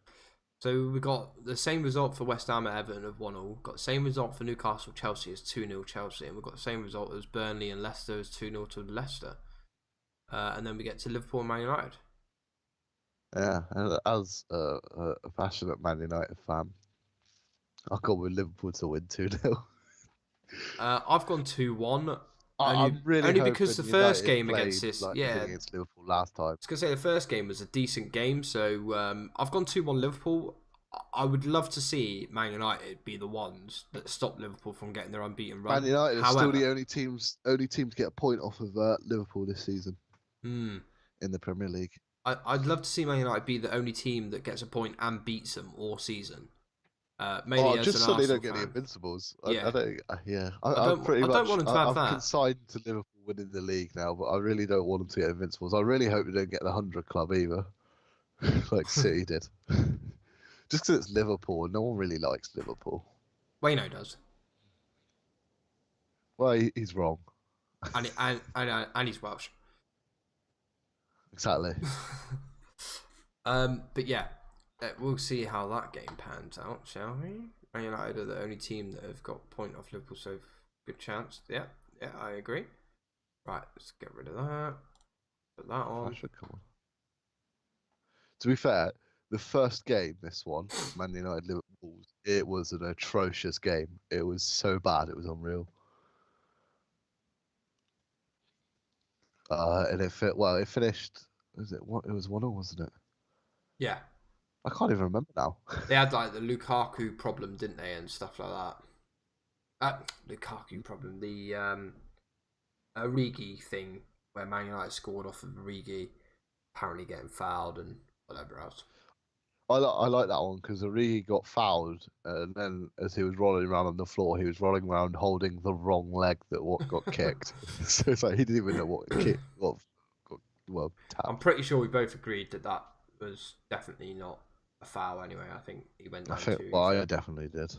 Speaker 1: So we got the same result for West Ham at Everton of 1-1. Got the same result for Newcastle Chelsea as 2-0 Chelsea, and we've got the same result as Burnley and Leicester as 2-0 to Leicester. And then we get to Liverpool and Man United.
Speaker 2: Yeah, and as a passionate Man United fan, I'll go with Liverpool to win 2-0.
Speaker 1: I've gone 2-1.
Speaker 2: I'm really
Speaker 1: only because the first game
Speaker 2: against Liverpool last time.
Speaker 1: I was gonna say the first game was a decent game, so I've gone 2-1 Liverpool. I would love to see Man United be the ones that stop Liverpool from getting their unbeaten run.
Speaker 2: Man United are still the only team to get a point off of Liverpool this season in the Premier League.
Speaker 1: I'd love to see Man United be the only team that gets a point and beats them all season.
Speaker 2: Just so they don't get the Invincibles.
Speaker 1: Yeah.
Speaker 2: I don't want them to have that. I'm consigned to Liverpool winning the league now, but I really don't want them to get Invincibles. I really hope they don't get the 100 club either, like City did. Just because it's Liverpool, no one really likes Liverpool.
Speaker 1: Wayno does.
Speaker 2: Well, he's wrong.
Speaker 1: And he's Welsh.
Speaker 2: Exactly.
Speaker 1: But yeah. We'll see how that game pans out, shall we? Man United are the only team that have got point off Liverpool, so good chance. Yeah, I agree. Right, let's get rid of that. Put that on.
Speaker 2: Come on. To be fair, the first game, this one, Man United Liverpool, it was an atrocious game. It was so bad, it was unreal. And it finished. It was 1-0, wasn't it?
Speaker 1: Yeah.
Speaker 2: I can't even remember now.
Speaker 1: They had like the Lukaku problem, didn't they, and stuff like that. Lukaku problem, the Origi thing, where Man United scored off of Origi, apparently getting fouled and whatever else.
Speaker 2: I like that one because Origi got fouled, and then as he was rolling around on the floor, he was rolling around holding the wrong leg that got kicked. So it's like he didn't even know what kick got tapped.
Speaker 1: I'm pretty sure we both agreed that was definitely not a foul anyway. I think he went down
Speaker 2: I definitely did.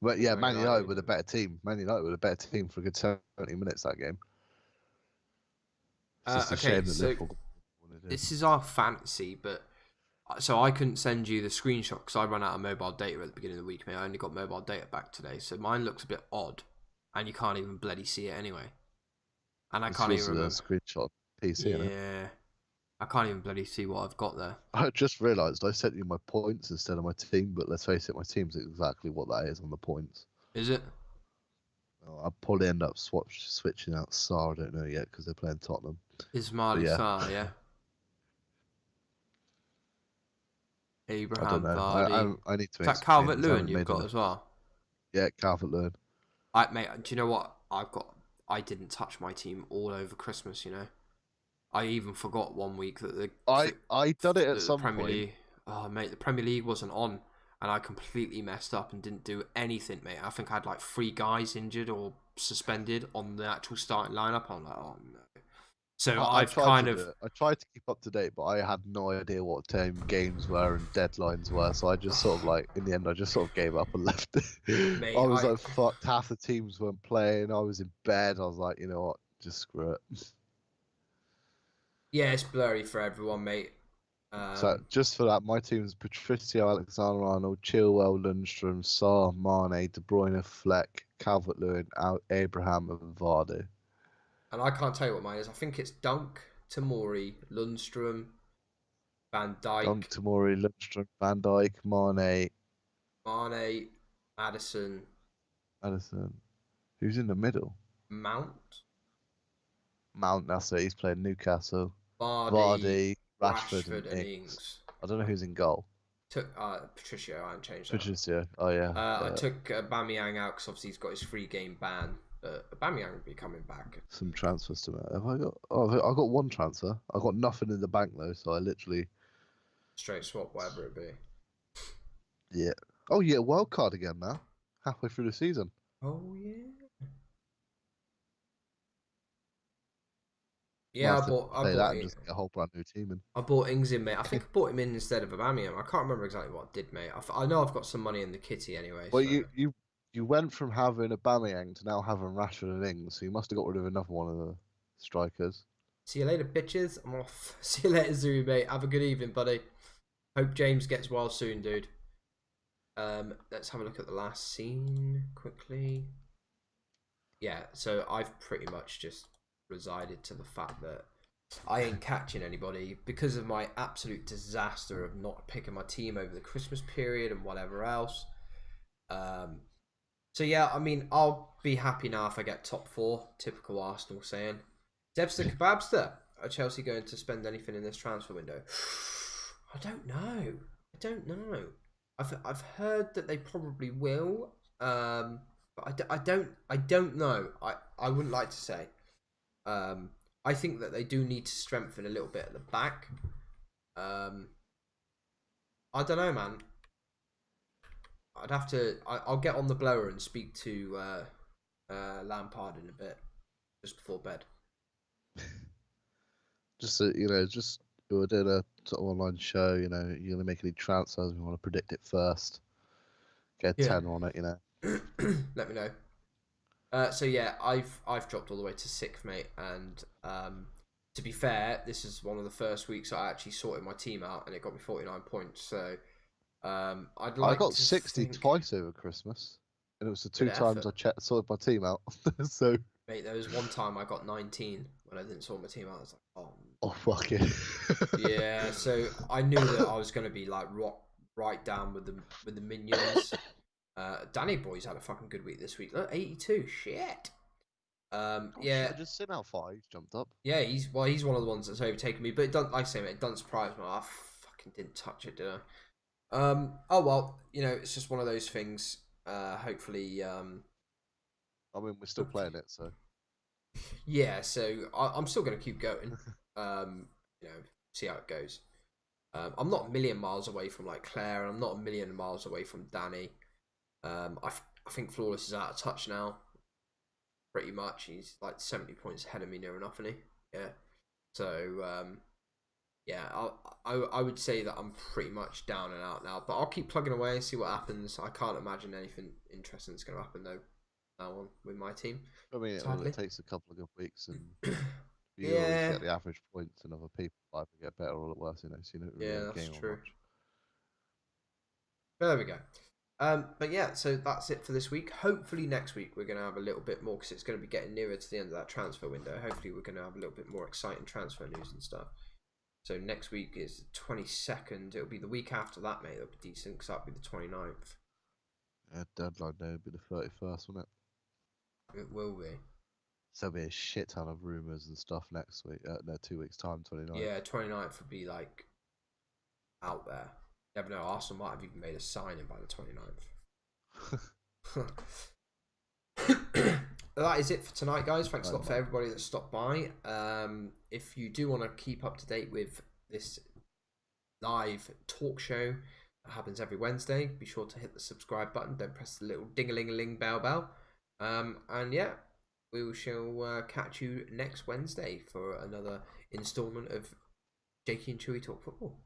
Speaker 2: But yeah, Man United were the better team. Man United were the better team for a good 70 minutes that game. It's just a shame that Liverpool
Speaker 1: this is our fantasy, but so I couldn't send you the screenshot because I ran out of mobile data at the beginning of the week, mate. I only got mobile data back today, so mine looks a bit odd, and you can't even bloody see it anyway. And I can't even remember.
Speaker 2: Screenshot PC,
Speaker 1: yeah. I can't even bloody see what I've got there.
Speaker 2: I just realised I sent you my points instead of my team, but let's face it, my team's exactly what that is on the points.
Speaker 1: Is it?
Speaker 2: I'll probably end up switching out Sarr, I don't know yet, because they're playing Tottenham.
Speaker 1: Ismaili Sarr, yeah. Abraham Vardy.
Speaker 2: I need to.
Speaker 1: Is that Calvert-Lewin you've got as well?
Speaker 2: Yeah, Calvert-Lewin.
Speaker 1: Mate, do you know what? I didn't touch my team all over Christmas, you know. I even forgot one week that
Speaker 2: I done it at some point.
Speaker 1: League, oh mate, the Premier League wasn't on, and I completely messed up and didn't do anything, mate. I think I had like 3 guys injured or suspended on the actual starting lineup. I'm like, oh no. So I tried
Speaker 2: to keep up to date, but I had no idea what time games were and deadlines were. So I just sort of in the end, I just sort of gave up and left it. Mate, I was like, fucked. Half the teams weren't playing. I was in bed. I was like, you know what, just screw it.
Speaker 1: Yeah, it's blurry for everyone, mate.
Speaker 2: So just for that, my team is Patricio, Alexander-Arnold, Chilwell, Lundstrom, Sarr, Mane, De Bruyne, Fleck, Calvert-Lewin, Abraham, and Vardy.
Speaker 1: And I can't tell you what mine is. I think it's Dunk, Tomori, Lundstrom, Van Dijk.
Speaker 2: Dunk, Tomori, Lundstrom, Van Dijk,
Speaker 1: Mane, Maddison.
Speaker 2: Who's in the middle?
Speaker 1: Mount.
Speaker 2: That's it. He's playing Newcastle.
Speaker 1: Vardy,
Speaker 2: Rashford, and Ings. I don't know who's in goal.
Speaker 1: Took Patricio. I haven't changed that.
Speaker 2: Patricio. Oh yeah.
Speaker 1: I took Aubameyang out because obviously he's got his 3-game ban. Aubameyang will be coming back.
Speaker 2: Some transfers to make. Have I got? Oh, I got one transfer. I got nothing in the bank though, so I literally
Speaker 1: straight swap, whatever it be.
Speaker 2: Yeah. Oh yeah, wild card again now. Halfway through the season.
Speaker 1: Oh yeah. Yeah, I bought
Speaker 2: that and just get a whole brand new team in.
Speaker 1: I bought Ings in, mate. I think I bought him in instead of Aubameyang. I can't remember exactly what I did, mate. I know I've got some money in the kitty anyway.
Speaker 2: Well, so. you went from having Aubameyang to now having Rashford and Ings, so you must have got rid of another one of the strikers.
Speaker 1: See you later, bitches. I'm off. See you later, Zuri, mate. Have a good evening, buddy. Hope James gets well soon, dude. Let's have a look at the last scene quickly. Yeah, so I've pretty much just resided to the fact that I ain't catching anybody because of my absolute disaster of not picking my team over the Christmas period and whatever else. So yeah, I mean, I'll be happy now if I get top 4. Typical Arsenal saying. Debster Kebabster, are Chelsea going to spend anything in this transfer window? I don't know. I've heard that they probably will, but I don't know. I wouldn't like to say. I think that they do need to strengthen a little bit at the back. I don't know, man. I'd have to. I'll get on the blower and speak to Lampard in a bit, just before bed.
Speaker 2: Just we're doing a sort of online show. You're gonna make any transfers. We want to predict it first. Get a 10 on it.
Speaker 1: Let me know. So yeah, I've dropped all the way to 6th, mate, and to be fair, this is one of the first weeks I actually sorted my team out, and it got me 49 points. So I
Speaker 2: got 60 twice over Christmas, and it was the 2 times I sorted my team out. So
Speaker 1: mate, there was one time I got 19 when I didn't sort my team out. I was like,
Speaker 2: oh fuck it.
Speaker 1: Yeah, so I knew that I was going to be like right down with the minions. Danny Boy's had a fucking good week this week. Look, 82. Shit. Yeah.
Speaker 2: I just seen how far he's jumped up.
Speaker 1: Yeah, he's one of the ones that's overtaken me. But it doesn't, like I say, mate, it doesn't surprise me. I fucking didn't touch it, did I? Oh well, it's just one of those things. Hopefully. I
Speaker 2: mean, we're still playing it, so.
Speaker 1: Yeah, so I'm still going to keep going. See how it goes. I'm not a million miles away from like Claire, and I'm not a million miles away from Danny. I think Flawless is out of touch now. Pretty much, he's like 70 points ahead of me near enough, isn't he? Yeah. So yeah, I would say that I'm pretty much down and out now. But I'll keep plugging away and see what happens. I can't imagine anything interesting is going to happen though. Now on with my team.
Speaker 2: I mean, it only takes a couple of good weeks, and you always get the average points, and other people either get better or worse. So you don't really
Speaker 1: that's
Speaker 2: gain
Speaker 1: true.
Speaker 2: Much.
Speaker 1: There we go. But yeah, so that's it for this week. Hopefully next week we're going to have a little bit more, because it's going to be getting nearer to the end of that transfer window. Hopefully we're going to have a little bit more exciting transfer news and stuff. So next week is the 22nd. It'll be the week after that, mate. It'll be decent, because that'll be the 29th.
Speaker 2: Yeah, deadline day will be the 31st, won't it?
Speaker 1: It will be.
Speaker 2: So there'll be a shit ton of rumours and stuff next week. No, 2 weeks' time, 29th.
Speaker 1: Yeah, 29th would be like out there. Never know, Arsenal might have even made a signing by the 29th. That is it for tonight, guys. Thanks a lot for everybody that stopped by. If you do want to keep up to date with this live talk show that happens every Wednesday, be sure to hit the subscribe button. Don't press the little ding-a-ling-a-ling bell. And yeah, we shall catch you next Wednesday for another installment of Jakey and Chewy Talk Football.